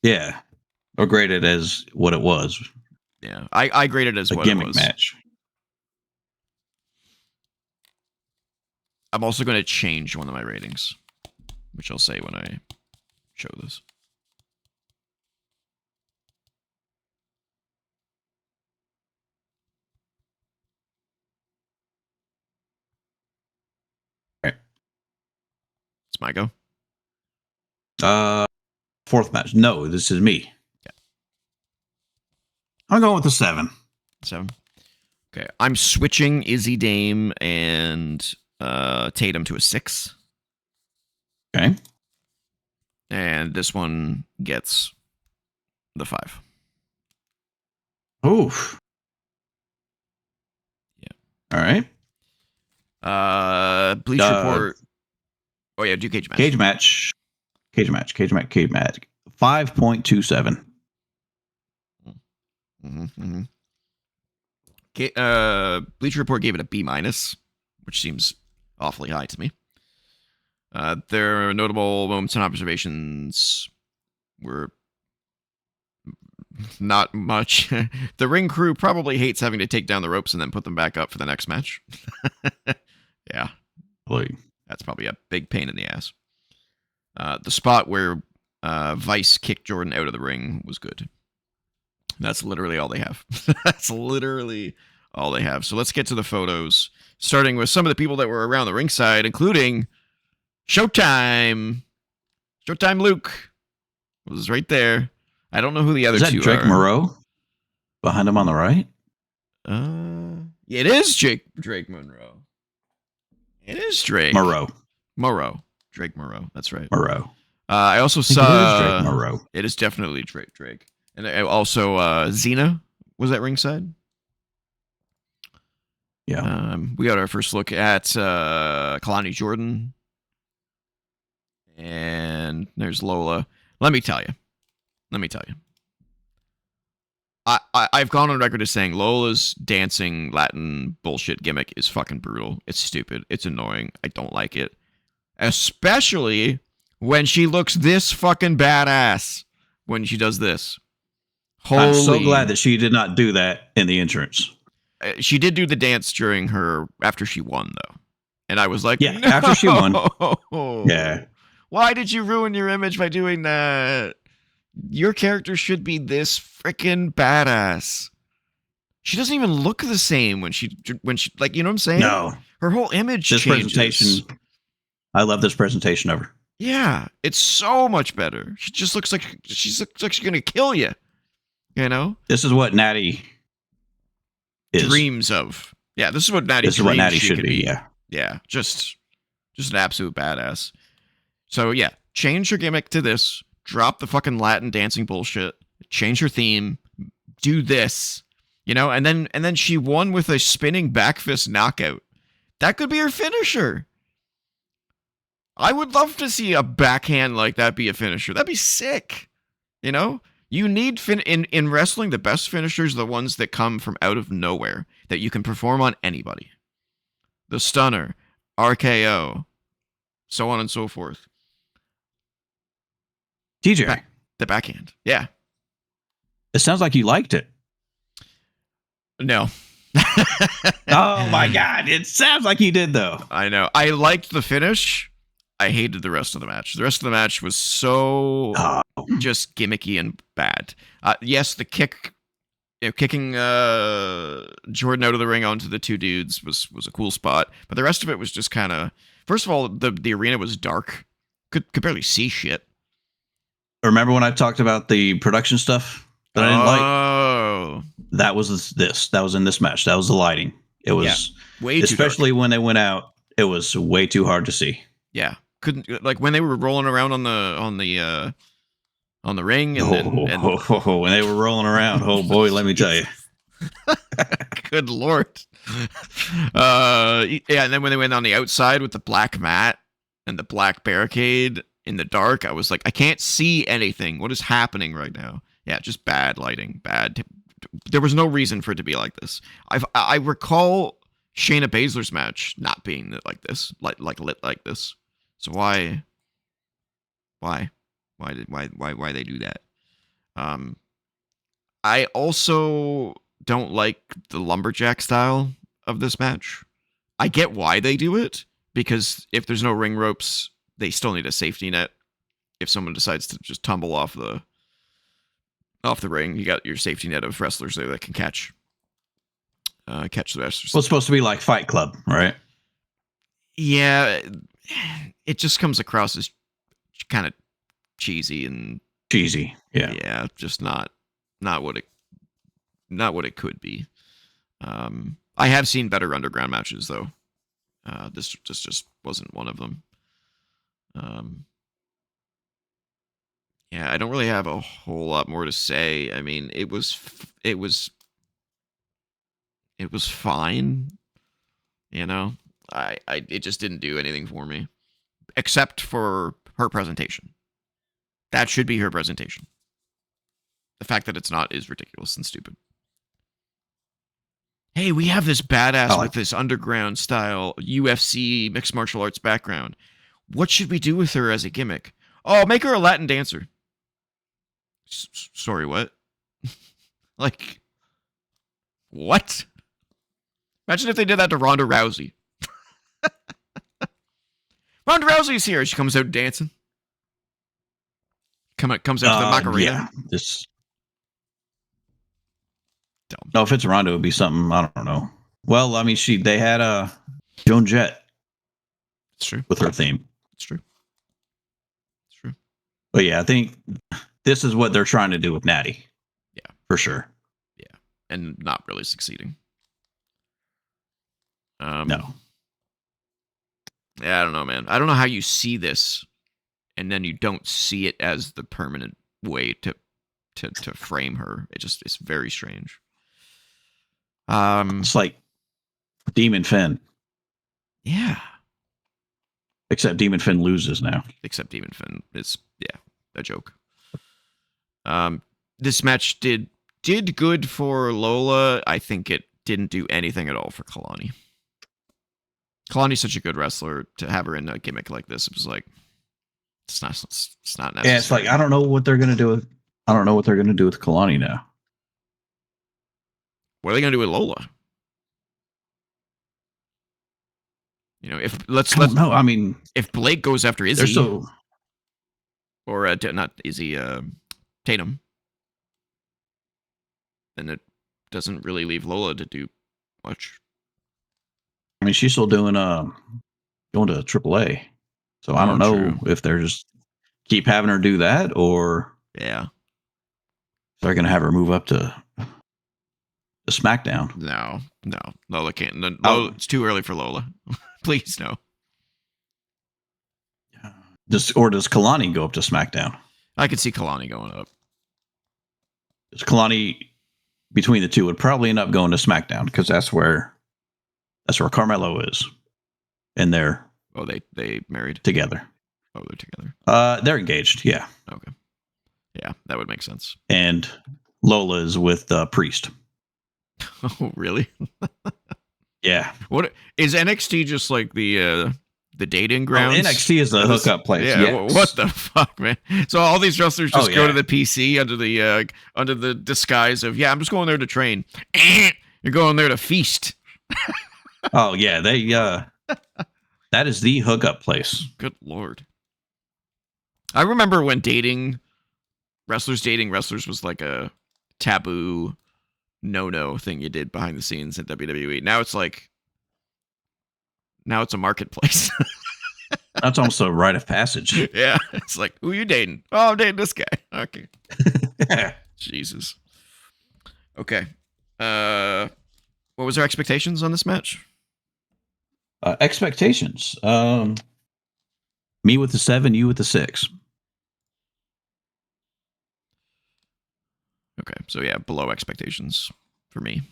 Yeah. Or grade it as what it was. Yeah. I grade it as what it was. A gimmick match. I'm also going to change one of my ratings, which I'll say when I show this. Okay. It's my go. Fourth match. No, this is me. Yeah. I'm going with a 7. 7. Okay. I'm switching Izzy Dame and Tatum to a 6. Okay. And this one gets the 5. Oof. Yeah. All right. Bleach Report. Oh yeah, do cage match. Cage match. 5.27. Bleach Report gave it a B-, which seems awfully high to me. Their notable moments and observations were not much. The ring crew probably hates having to take down the ropes and then put them back up for the next match. Yeah. That's probably a big pain in the ass. The spot where Vice kicked Jordan out of the ring was good. That's literally all they have. That's literally all they have. So let's get to the photos, starting with some of the people that were around the ringside, including Showtime. Showtime Luke was right there. I don't know who the other two are. Is that Drake Moreau behind him on the right? It is Drake Monroe. It is Drake. Moreau. Drake Moreau. That's right. Moreau. I also saw. It is Drake Moreau. It is definitely Drake. And also Xena was at ringside. Yeah. We got our first look at Kalani Jordan. And there's Lola. Let me tell you. I've gone on record as saying Lola's dancing Latin bullshit gimmick is fucking brutal. It's stupid. It's annoying. I don't like it. Especially when she looks this fucking badass when she does this. I'm so glad that she did not do that in the entrance. She did do the dance after she won, though. And I was like, yeah, no! After she won. Yeah. Why did you ruin your image by doing that? Your character should be this freaking badass. She doesn't even look the same when she like, you know what I'm saying? No. Her whole image this changes. Presentation. I love this presentation of her. Yeah, it's so much better. She just looks like she's gonna kill you. You know? This is what Natty dreams of. Yeah, this is what Natty should be. Yeah. Yeah, just an absolute badass. So yeah, change your gimmick to this. Drop the fucking Latin dancing bullshit. Change her theme. Do this. You know, and then she won with a spinning back fist knockout. That could be her finisher. I would love to see a backhand like that be a finisher. That'd be sick. You know? You need in wrestling, the best finishers are the ones that come from out of nowhere that you can perform on anybody. The stunner, RKO, so on and so forth. TJ. The backhand. Yeah. It sounds like you liked it. No. Oh my God. It sounds like you did, though. I know. I liked the finish. I hated the rest of the match. The rest of the match was so just gimmicky and bad. Yes, the kick, kicking Jordan out of the ring onto the two dudes was a cool spot, but the rest of it was just kind of. First of all, the arena was dark. Could barely see shit. Remember when I talked about the production stuff that I didn't like? Oh, that was this. That was in this match. That was the lighting. It was way too especially dark. when they went out. It was way too hard to see. Yeah, couldn't like when they were rolling around on the ring and when they were rolling around. Oh boy, let me tell you. Good Lord. Yeah, and then when they went on the outside with the black mat and the black barricade in the dark, I was like, I can't see anything. What is happening right now? Yeah, just bad lighting, bad. There was no reason for it to be like this. I recall Shayna Baszler's match not being like this, like lit like this. So why they do that? I also don't like the lumberjack style of this match. I get why they do it, because if there's no ring ropes, they still need a safety net. If someone decides to just tumble off the ring, you got your safety net of wrestlers there that can catch the wrestlers. Well, it's supposed to be like Fight Club, right? Yeah, it just comes across as kind of cheesy and yeah, just not what it could be. I have seen better underground matches though. This just wasn't one of them. Yeah, I don't really have a whole lot more to say. I mean, it was fine. You know, it just didn't do anything for me, except for her presentation. That should be her presentation. The fact that it's not is ridiculous and stupid. Hey, we have this badass with this underground style UFC mixed martial arts background. What should we do with her as a gimmick? Oh, make her a Latin dancer. Sorry, what? Like, what? Imagine if they did that to Ronda Rousey. Ronda Rousey's here. She comes out dancing. Comes out to the Macarena. Yeah, this. Dumb. No, if it's Ronda, it would be something, I don't know. Well, I mean, they had Joan Jett. It's true. With her theme. It's true. But yeah, I think this is what they're trying to do with Natty. Yeah. For sure. Yeah. And not really succeeding. No. Yeah, I don't know, man. I don't know how you see this and then you don't see it as the permanent way to frame her. It's very strange. It's like Demon Finn. Yeah. Except Demon Finn loses now. Except Demon Finn is a joke. This match did good for Lola. I think it didn't do anything at all for Kalani. Kalani's such a good wrestler. To have her in a gimmick like this, it was like it's not necessary. Yeah, it's like I don't know what they're gonna do with Kalani now. What are they gonna do with Lola? You know, I mean, if Blake goes after Izzy, or not Izzy, Tatum, then it doesn't really leave Lola to do much. I mean, she's still doing going to AAA, so I don't know if they're just keep having her do that, or they're gonna have her move up to SmackDown. No, Lola can't. Lola, it's too early for Lola. Please no. Does Kalani go up to SmackDown? I could see Kalani going up. Kalani, between the two, would probably end up going to SmackDown because that's where Carmelo is, and they're they married together. Oh, they're together. They're engaged. Yeah. Okay. Yeah, that would make sense. And Lola is with Priest. Oh, really? Yeah. What is NXT just like the dating grounds? NXT is the hookup place. Yeah. Yes. What the fuck, man? So all these wrestlers just go to the PC under the disguise of I'm just going there to train. You're going there to feast. Oh yeah, they that is the hookup place. Good Lord. I remember when dating wrestlers was like a taboo no thing you did behind the scenes at WWE. Now it's a marketplace. That's almost a rite of passage. Yeah. It's like, who are you dating? Oh, I'm dating this guy. Okay. Jesus. Okay. What was our expectations on this match? Expectations. Me with the 7, you with the 6. Okay, so below expectations for me.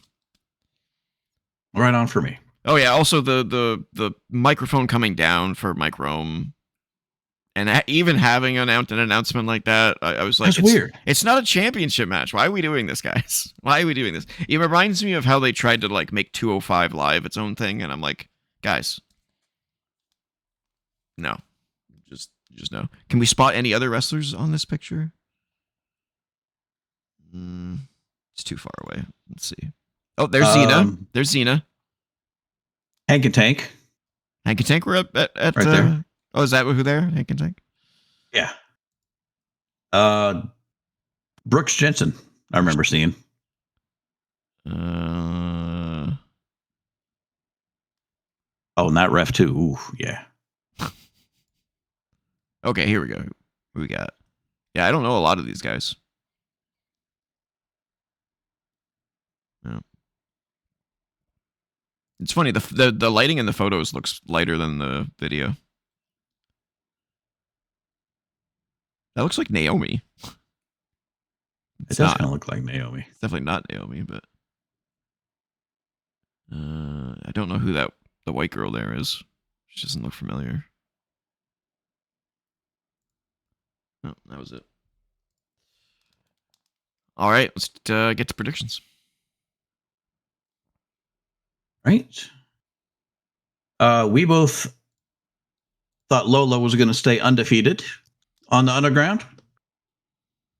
Right on for me. Oh yeah, also the microphone coming down for Mike Rome, and even having an announcement like that, I was like, that's weird. It's not a championship match. Why are we doing this, guys? Why are we doing this? It reminds me of how they tried to like make 205 Live its own thing, and I'm like, guys, no, just no. Can we spot any other wrestlers on this picture? It's too far away. Let's see. Oh, there's Xena. There's Xena. Hank and Tank. Hank and Tank were at right there. Oh, is that who there? Hank and Tank? Yeah. Brooks Jensen, I remember seeing. Oh, and that ref too. Ooh, yeah. Okay, here we go. Who we got? Yeah, I don't know a lot of these guys. No. It's funny, the lighting in the photos looks lighter than the video. That looks like Naomi. It does kind of look like Naomi. It's definitely not Naomi, but I don't know who the white girl there is. She doesn't look familiar. No, that was it. All right, let's get to predictions. Right. We both thought Lola was going to stay undefeated on the underground.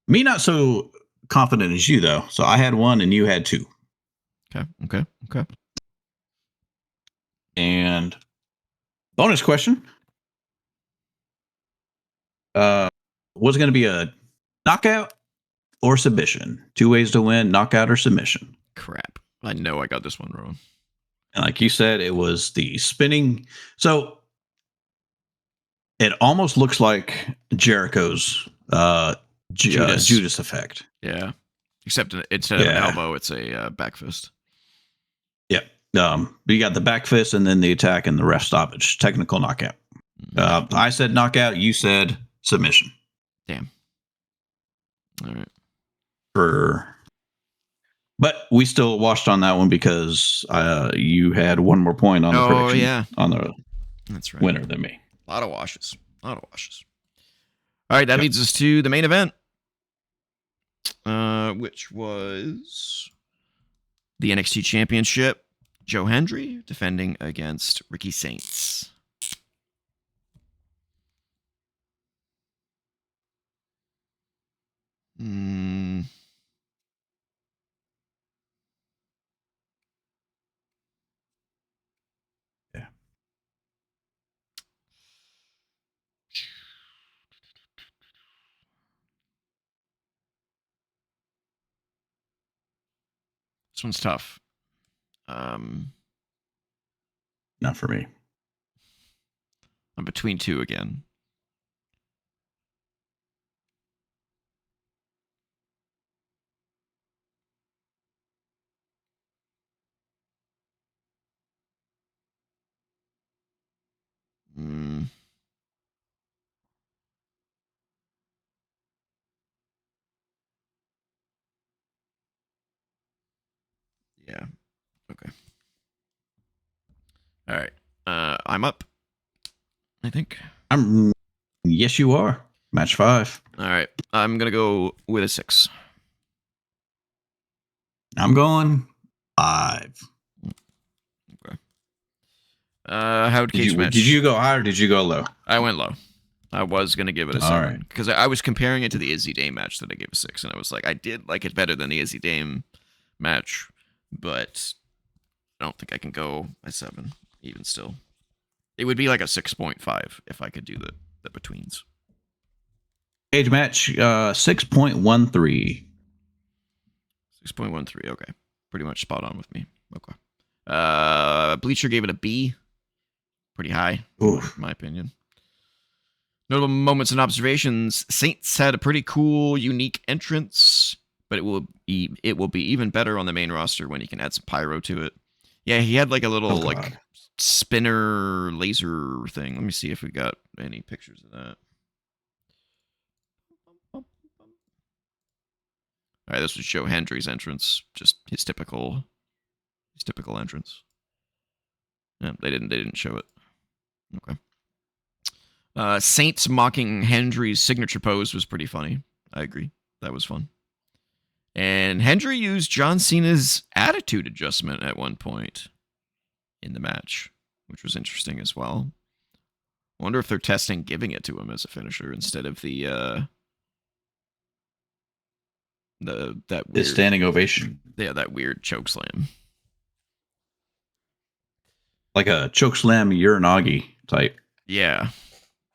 Me not so confident as you, though. So I had 1 and you had 2. Okay. And bonus question. Was it going to be a knockout or submission? 2 ways to win, knockout or submission. Crap. I know I got this one wrong. And like you said, it was the spinning. So it almost looks like Jericho's Judas effect. Yeah. Except instead of an elbow, it's a back fist. Yep. But you got the back fist and then the attack and the ref stoppage. Technical knockout. I said knockout. You said submission. Damn. All right. But we still washed on that one because you had 1 more point on the prediction. Yeah. On the That's right. winner than me. A lot of washes. All right, that leads us to the main event, which was the NXT Championship. Joe Hendry defending against Ricky Saints. Yeah. This one's tough. Not for me. I'm between 2 again. Yeah. Okay. All right. I'm up, I think. Yes, you are. Match 5. All right. I'm going to go with a 6. I'm going 5. Okay. How'd Cage match? Did you go high or did you go low? I went low. I was going to give it a 7 because I was comparing it to the Izzy Dame match that I gave a 6, and I was like, I did like it better than the Izzy Dame match, but I don't think I can go a 7 even still. It would be like a 6.5 if I could do the betweens. Cage match 6.13. 6.13. Okay. Pretty much spot on with me. Okay. Bleacher gave it a B. Pretty high, in my opinion. Notable moments and observations. Saints had a pretty cool, unique entrance, but it will be even better on the main roster when you can add some pyro to it. Yeah, he had like a little like spinner laser thing. Let me see if we got any pictures of that. All right, this would show Hendry's entrance, just his typical entrance. Yeah, they didn't show it. Okay. Saints mocking Hendry's signature pose was pretty funny. I agree. That was fun. And Hendry used John Cena's attitude adjustment at one point in the match, which was interesting as well. I wonder if they're testing giving it to him as a finisher instead of the weird standing ovation. Yeah, that weird choke slam. Like a choke slam Uranagi type. Yeah.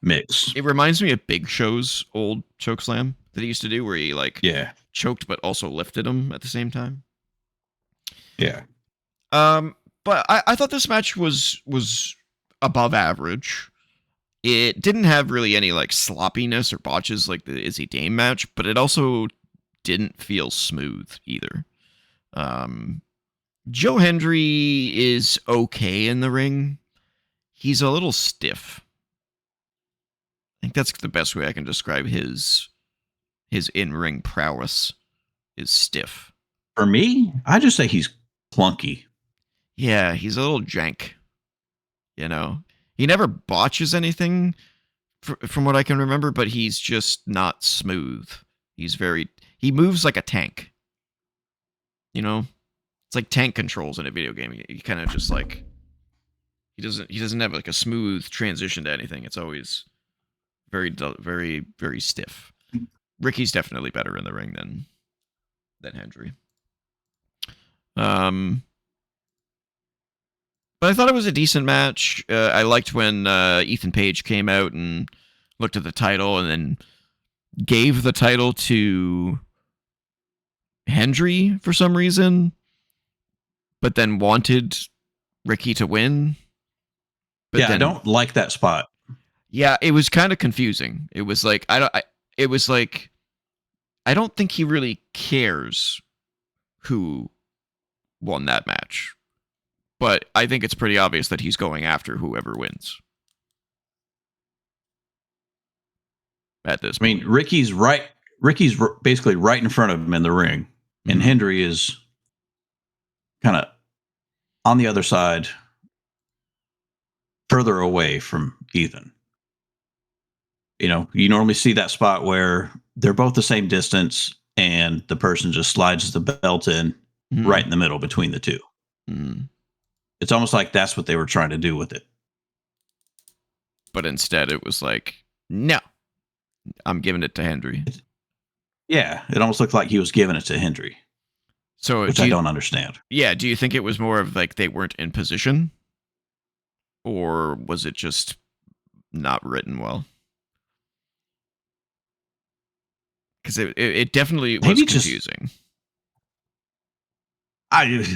Mix. It reminds me of Big Show's old choke slam that he used to do where he choked but also lifted him at the same time. Yeah. But I thought this match was above average. It didn't have really any like sloppiness or botches like the Izzy Dame match, but it also didn't feel smooth either. Joe Hendry is okay in the ring. He's a little stiff. I think that's the best way I can describe his in-ring prowess is stiff. For me, I just say he's clunky. Yeah, he's a little jank. You know, he never botches anything from what I can remember, but he's just not smooth. He moves like a tank. You know, it's like tank controls in a video game. He kind of just like he doesn't have like a smooth transition to anything. It's always very, very, very stiff. Ricky's definitely better in the ring than Hendry. But I thought it was a decent match. I liked when Ethan Page came out and looked at the title and then gave the title to Hendry for some reason, but then wanted Ricky to win. But I don't like that spot. Yeah, it was kind of confusing. It was like I don't think he really cares who won that match. But I think it's pretty obvious that he's going after whoever wins. At this point. I mean, Ricky's basically right in front of him in the ring, and Hendry is kind of on the other side, further away from Ethan. You know, you normally see that spot where they're both the same distance and the person just slides the belt in right in the middle between the two. It's almost like that's what they were trying to do with it. But instead it was like, no, I'm giving it to Hendry. Yeah, it almost looked like he was giving it to Hendry. Which I don't understand. Yeah, do you think it was more of like they weren't in position? Or was it just not written well? Because it definitely was confusing.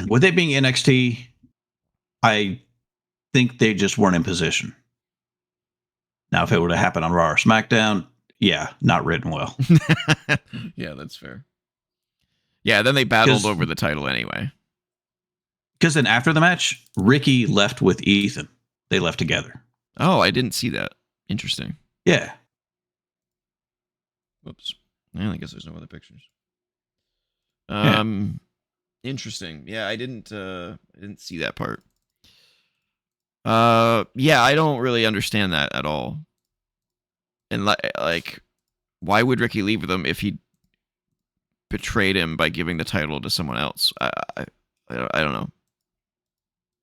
With it being NXT, I think they just weren't in position. Now, if it would have happened on Raw or SmackDown, not written well. Yeah, that's fair. Yeah, then they battled over the title anyway. Because then after the match, Ricky left with Ethan. They left together. Oh, I didn't see that. Interesting. Yeah. Whoops. I guess there's no other pictures. Interesting. Yeah, I didn't see that part. I don't really understand that at all. And like why would Ricky leave with him if he betrayed him by giving the title to someone else? I don't know.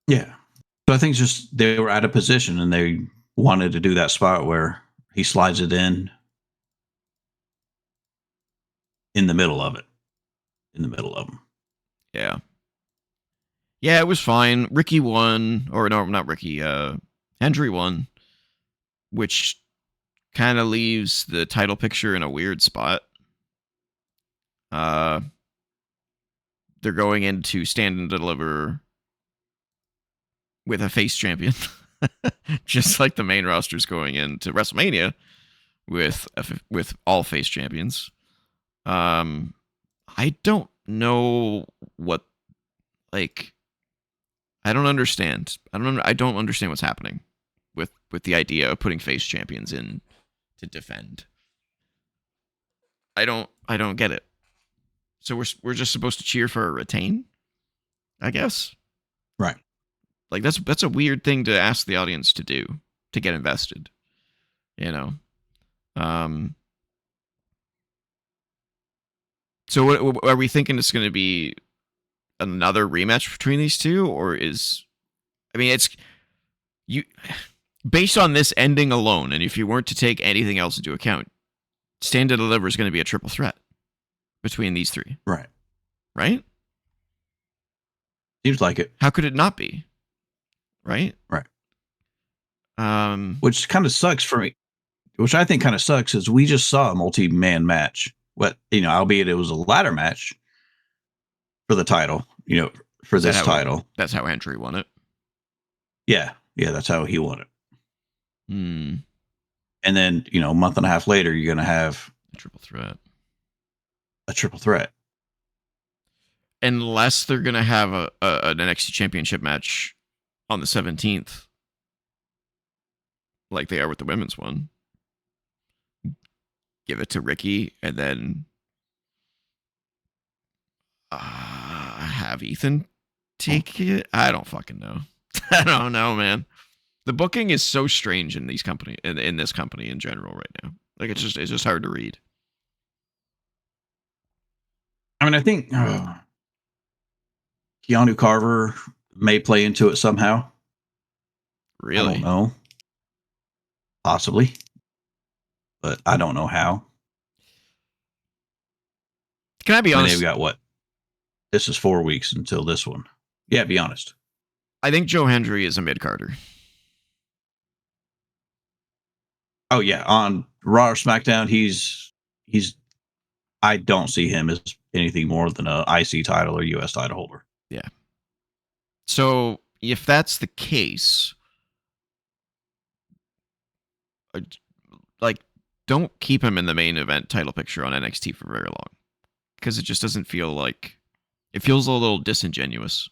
Yeah. So I think it's just they were out of position and they wanted to do that spot where he slides it in the middle of it. In the middle of them. Yeah. Yeah, it was fine. Ricky won. Or no, not Ricky. Hendry won. Which kind of leaves the title picture in a weird spot. They're going into Stand and Deliver with a face champion. Just like the main roster's going into WrestleMania with all face champions. I don't know what, like, I don't understand. I don't understand what's happening with the idea of putting face champions in to defend. I don't get it. So we're just supposed to cheer for a retain, I guess. Right. Like that's a weird thing to ask the audience to do to get invested. You know. So what are we thinking? It's going to be another rematch between these two, or is? I mean, it's you based on this ending alone, and if you weren't to take anything else into account, Stand and Deliver is going to be a triple threat between these three. Right. Right? Seems like it. How could it not be? Right? Right. Which kind of sucks for me. Which I think kind of sucks is we just saw a multi-man match. Albeit it was a ladder match for the title, for this title. That's how Hendry won it. Yeah. Yeah, that's how he won it. Hmm. And then, a month and a half later, you're going to have a triple threat. Unless they're going to have an NXT Championship match on the 17th, like they are with the women's one. Give it to Ricky, and then have Ethan take it. I don't fucking know. I don't know, man. The booking is so strange in these company in this company in general right now. Like it's just hard to read. I mean, I think Keanu Carver may play into it somehow. Really? I don't know. Possibly. But I don't know how. Can I be honest? They've got what? This is 4 weeks until this one. Yeah, be honest. I think Joe Hendry is a mid-carder. Oh, yeah. On Raw or SmackDown, he's I don't see him as anything more than a IC title or US title holder. Yeah. So if that's the case, like, don't keep him in the main event title picture on NXT for very long, because it just doesn't feel like, it feels a little disingenuous.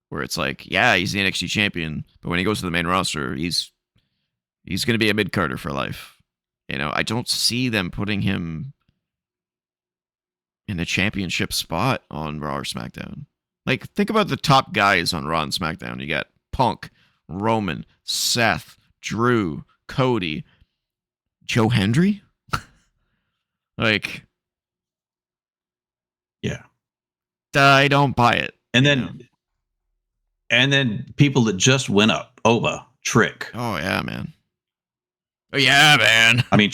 Where it's like, yeah, he's the NXT champion, but when he goes to the main roster, he's going to be a mid-carder for life. I don't see them putting him in a championship spot on Raw or SmackDown. Like, think about the top guys on Raw and SmackDown. You got Punk, Roman, Seth, Drew, Cody, Joe Hendry. Like, yeah, I don't buy it. And then people that just went up, Oba, Trick. Oh yeah, man. Oh yeah, man. I mean,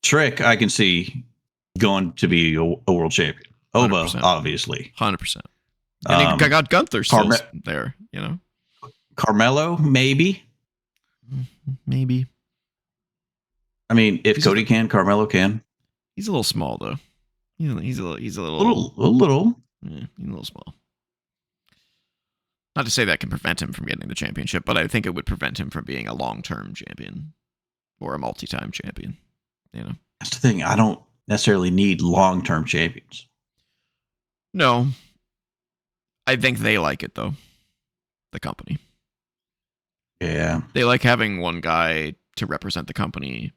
Trick, I can see going to be a world champion. Oba, 100%. Obviously, 100%. And I got Gunther still there. Carmelo, maybe. I mean, if Cody can, Carmelo can. He's a little small though. He's a little. Yeah, he's a little small. Not to say that can prevent him from getting the championship, but I think it would prevent him from being a long-term champion or a multi-time champion. That's the thing. I don't necessarily need long-term champions. No. I think they like it though. The company. Yeah. They like having one guy to represent the company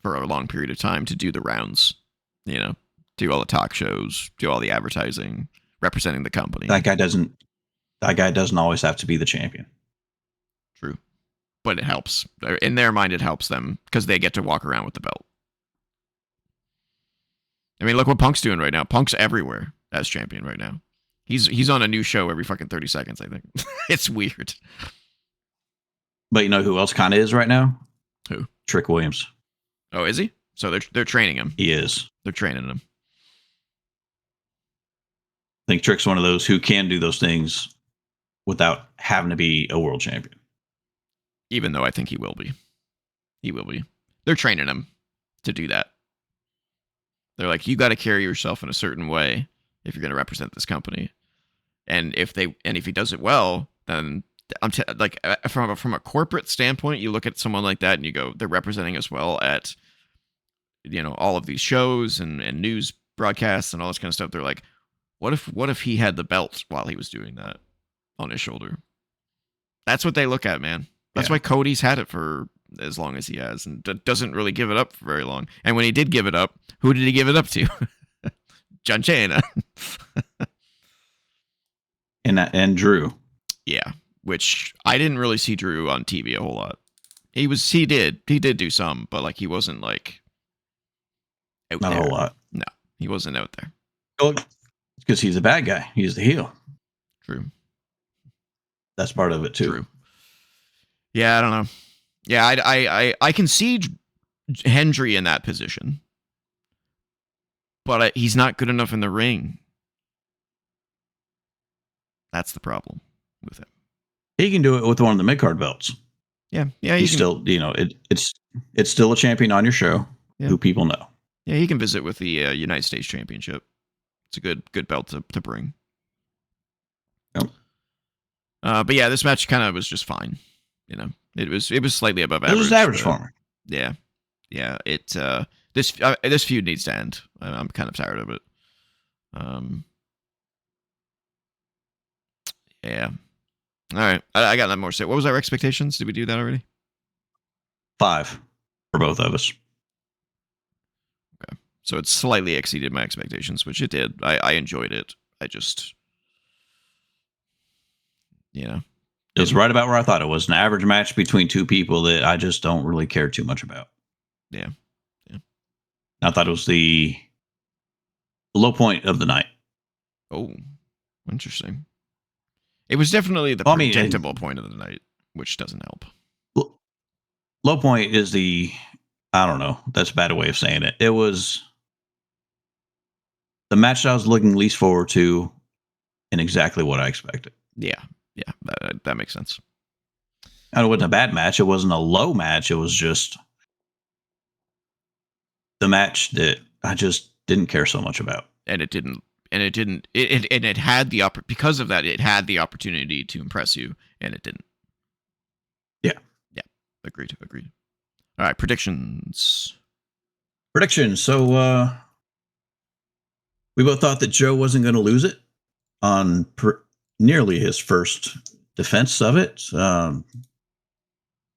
for a long period of time, to do the rounds, do all the talk shows, do all the advertising, representing the company. That guy doesn't always have to be the champion. True. but it helps. In their mind, it helps them because they get to walk around with the belt. I mean, look what Punk's doing right now. Punk's everywhere as champion right now. He's on a new show every fucking 30 seconds, I think. It's weird. But you know who else kind of is right now? Who? Trick Williams. Oh, is he? So they're training him. He is. They're training him. I think Trick's one of those who can do those things without having to be a world champion. Even though I think he will be. He will be. They're training him to do that. They're like, you got to carry yourself in a certain way if you're going to represent this company. And if he does it well, then from a corporate standpoint, you look at someone like that and you go, they're representing us well at, all of these shows and news broadcasts and all this kind of stuff. They're like, what if he had the belt while he was doing that on his shoulder? That's what they look at, man. That's why Cody's had it for as long as he has and doesn't really give it up for very long. And when he did give it up, who did he give it up to? John Cena. and Drew. Yeah, which I didn't really see Drew on TV a whole lot. He did do some, but like he wasn't like out Not there. A whole lot. No, he wasn't out there. Oh, because he's a bad guy. He's the heel. True. That's part of it too. True. Yeah, I don't know. Yeah, I can see Hendry in that position, but he's not good enough in the ring. That's the problem with him. He can do it with one of the mid-card belts. Yeah. He's still, it's still a champion on your show who people know. Yeah, he can visit with the United States Championship. It's a good belt to bring. Yep. But yeah, this match kind of was just fine. It was slightly above average. It was average for me. Yeah. This feud needs to end. I'm kind of tired of it. Yeah. All right. I got nothing more to say. What was our expectations? Did we do that already? 5 for both of us. Okay. So it slightly exceeded my expectations, which it did. I enjoyed it. I just, It was right about where I thought it was. An average match between two people that I just don't really care too much about. Yeah. I thought it was the low point of the night. Oh, interesting. It was definitely the predictable point of the night, which doesn't help. Low point is I don't know. That's a bad way of saying it. It was the match I was looking least forward to and exactly what I expected. Yeah, that makes sense. And it wasn't a bad match. It wasn't a low match. It was just the match that I just didn't care so much about. And it had because of that, it had the opportunity to impress you, and it didn't. Yeah. Agreed. All right, predictions. So we both thought that Joe wasn't going to lose it on nearly his first defense of it.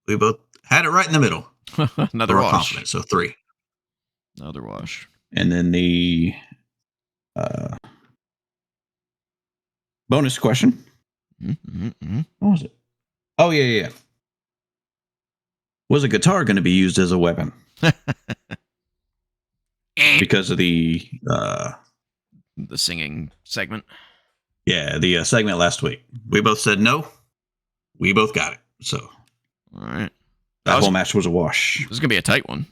We both had it right in the middle. Another wash. Confident, so 3. Another wash. And then the bonus question. Mm-hmm. What was it? Oh, yeah. Was a guitar going to be used as a weapon? Because of the singing segment. Yeah, the segment last week. We both said no. We both got it. So, all right. That whole match was a wash. This is going to be a tight one.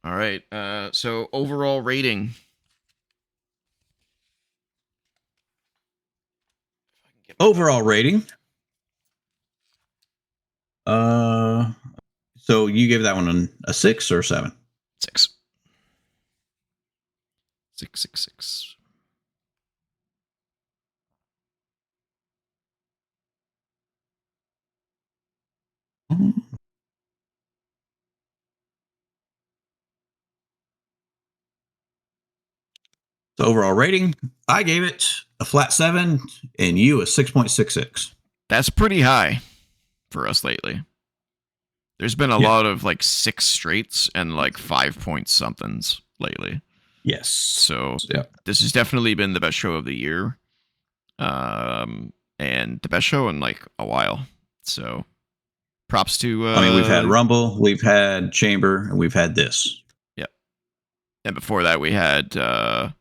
All right. So overall rating. So you gave that one a 6 or 7? 6. 6. Mm-hmm. So overall rating, I gave it a flat 7 and you a 6.66. That's pretty high for us lately. There's been a lot of like 6 straights and like 5 point somethings lately. Yes. So this has definitely been the best show of the year. And the best show in like a while. So props to. I mean, we've had Rumble, we've had Chamber, and we've had this. Yep. And before that, we had. Well,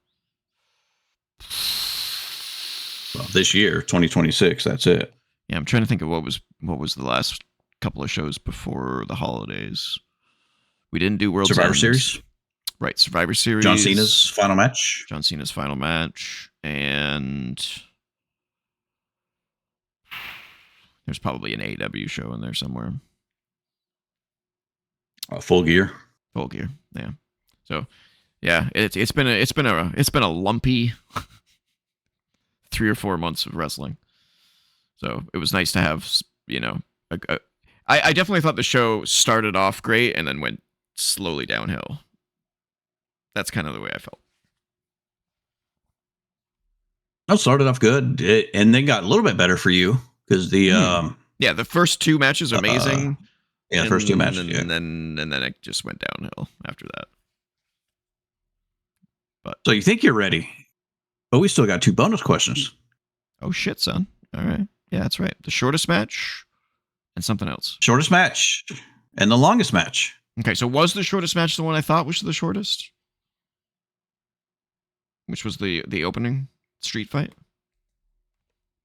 this year, 2026. That's it. Yeah, I'm trying to think of what was the last couple of shows before the holidays. We didn't do World Survivor Series. Right, Survivor Series. John Cena's final match. And there's probably an AEW show in there somewhere. Full Gear. Yeah. So, yeah, it's been a lumpy 3 or 4 months of wrestling. So it was nice to have, I definitely thought the show started off great and then went slowly downhill. That's kind of the way I felt. It started off good, and then got a little bit better for you because the the first 2 matches amazing. The first 2 matches, and then it just went downhill after that. But so you think you're ready, but we still got 2 bonus questions. Oh shit, son! All right, yeah, that's right. The shortest match and something else. Shortest match and the longest match. Okay, so was the shortest match the one I thought was the shortest? Which was the opening street fight?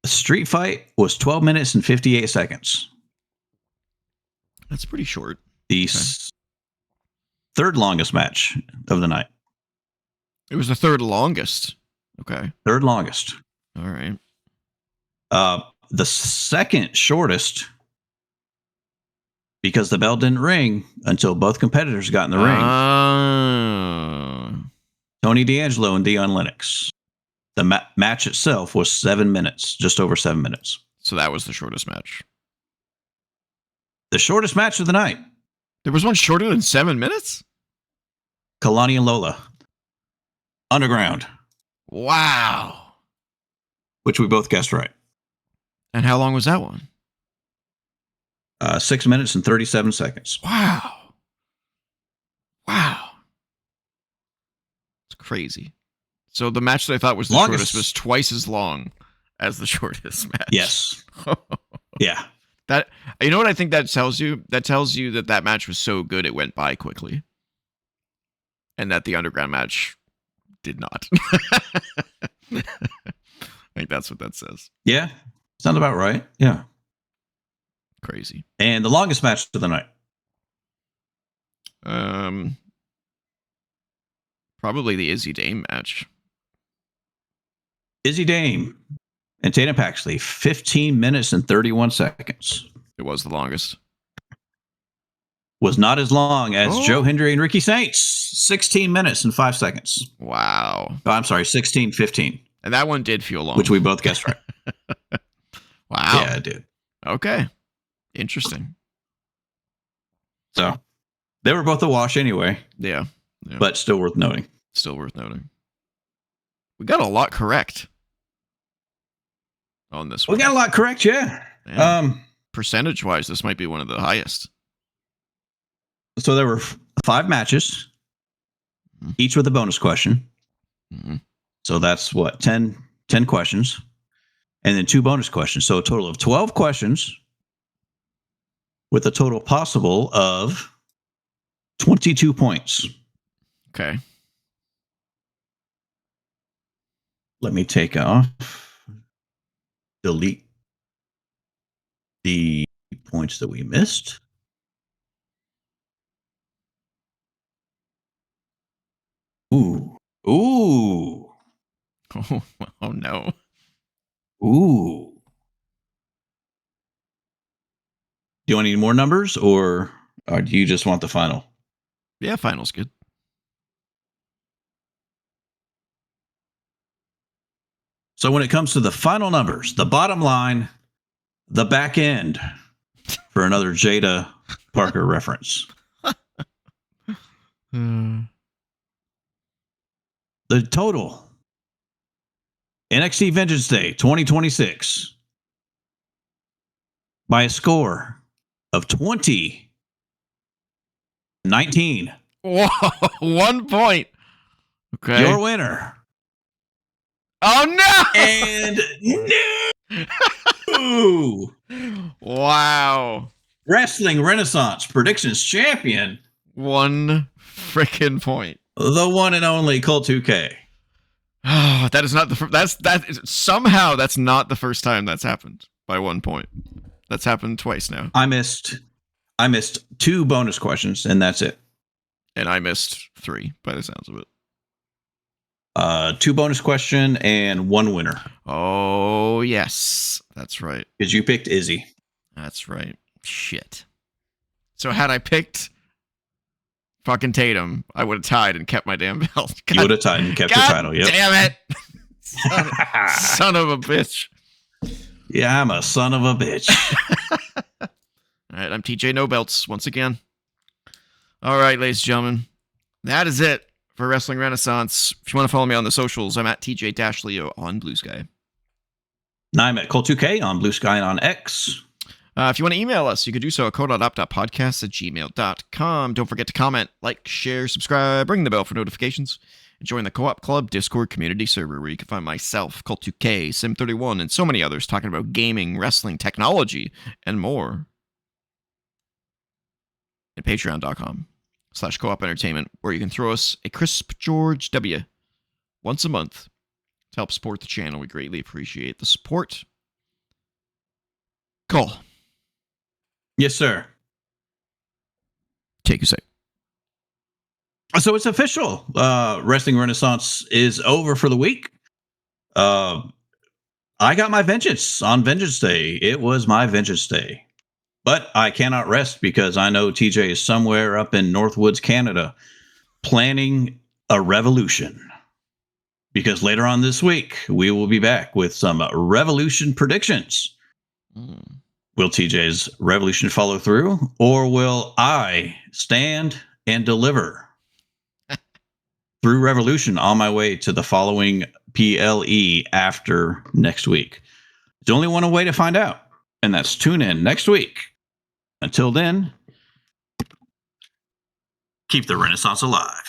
The street fight was 12 minutes and 58 seconds. That's pretty short. The third longest match of the night. It was the third longest. Okay. Third longest. All right. The second shortest, because the bell didn't ring until both competitors got in the ring. Tony D'Angelo and Dion Lennox. The match itself was 7 minutes, just over 7 minutes. So that was the shortest match. The shortest match of the night. There was one shorter than 7 minutes? Kalani and Lola. Underground. Wow. Which we both guessed right. And how long was that one? 6 minutes and 37 seconds. Wow. It's crazy. So the match that I thought was the shortest was twice as long as the shortest match. Yes. Yeah. That, you know what I think that tells you? That tells you that match was so good it went by quickly. And that the underground match did not. I think that's what that says. Yeah. Sounds about right. Yeah. Crazy. And the longest match of the night. Probably the Izzy Dame match. Izzy Dame and Tatum Paxley, 15 minutes and 31 seconds. It was the longest. Was not as long as Joe Hendry and Ricky Saints, 16 minutes and 5 seconds. Wow. Oh, I'm sorry, 16:15. And that one did feel long. Which we both guessed right. Wow. Yeah, it did. Okay. Interesting. So they were both a wash anyway. Yeah. But still worth noting. We got a lot correct on this one. We got a lot correct, yeah. Percentage-wise, this might be one of the highest. So there were 5 matches, each with a bonus question. Mm-hmm. So that's what, 10 questions, and then 2 bonus questions. So a total of 12 questions with a total possible of 22 points. Okay. Let me take off, delete the points that we missed. Ooh. Oh no. Ooh. Do you want any more numbers, or do you just want the final? Yeah, final's good. So when it comes to the final numbers, the bottom line, the back end, for another Jada Parker reference. The total NXT Vengeance Day 2026 by a score of 20-19. Whoa, 1 point. Okay. Your winner. Oh no! And no! Wow. Wrestling Renaissance predictions champion. 1 freaking point. The one and only Colt 2K. Oh, that is not the somehow that's not the first time that's happened by 1 point. That's happened twice now. I missed 2 bonus questions, and that's it. And I missed 3 by the sounds of it. 2 bonus question and 1 winner. Oh, yes. That's right. Because you picked Izzy. That's right. Shit. So had I picked fucking Tatum, I would have tied and kept my damn belt. You would have tied and kept your title. Yep. Damn it. Son of a bitch. Yeah, I'm a son of a bitch. All right, I'm TJ No Belts once again. All right, ladies and gentlemen, that is it for Wrestling Renaissance. If you want to follow me on the socials, I'm at TJ-Leo on BlueSky. And I'm at Colt2K on BlueSky and on X. If you want to email us, you could do so at co.op.podcast@gmail.com. Don't forget to comment, like, share, subscribe, ring the bell for notifications, and join the Co-op Club Discord community server where you can find myself, Colt2K, Sim31, and so many others talking about gaming, wrestling, technology, and more. And patreon.com/co-op entertainment, where you can throw us a crisp George W. once a month to help support the channel. We greatly appreciate the support. Cole. Yes, sir. Take a sec. So it's official. Wrestling Renaissance is over for the week. I got my vengeance on Vengeance Day. It was my Vengeance Day. But I cannot rest because I know TJ is somewhere up in Northwoods, Canada, planning a revolution. Because later on this week, we will be back with some revolution predictions. Will TJ's revolution follow through, or will I stand and deliver through revolution on my way to the following PLE after next week? There's only one way to find out, and that's tune in next week. Until then, keep the Renaissance alive.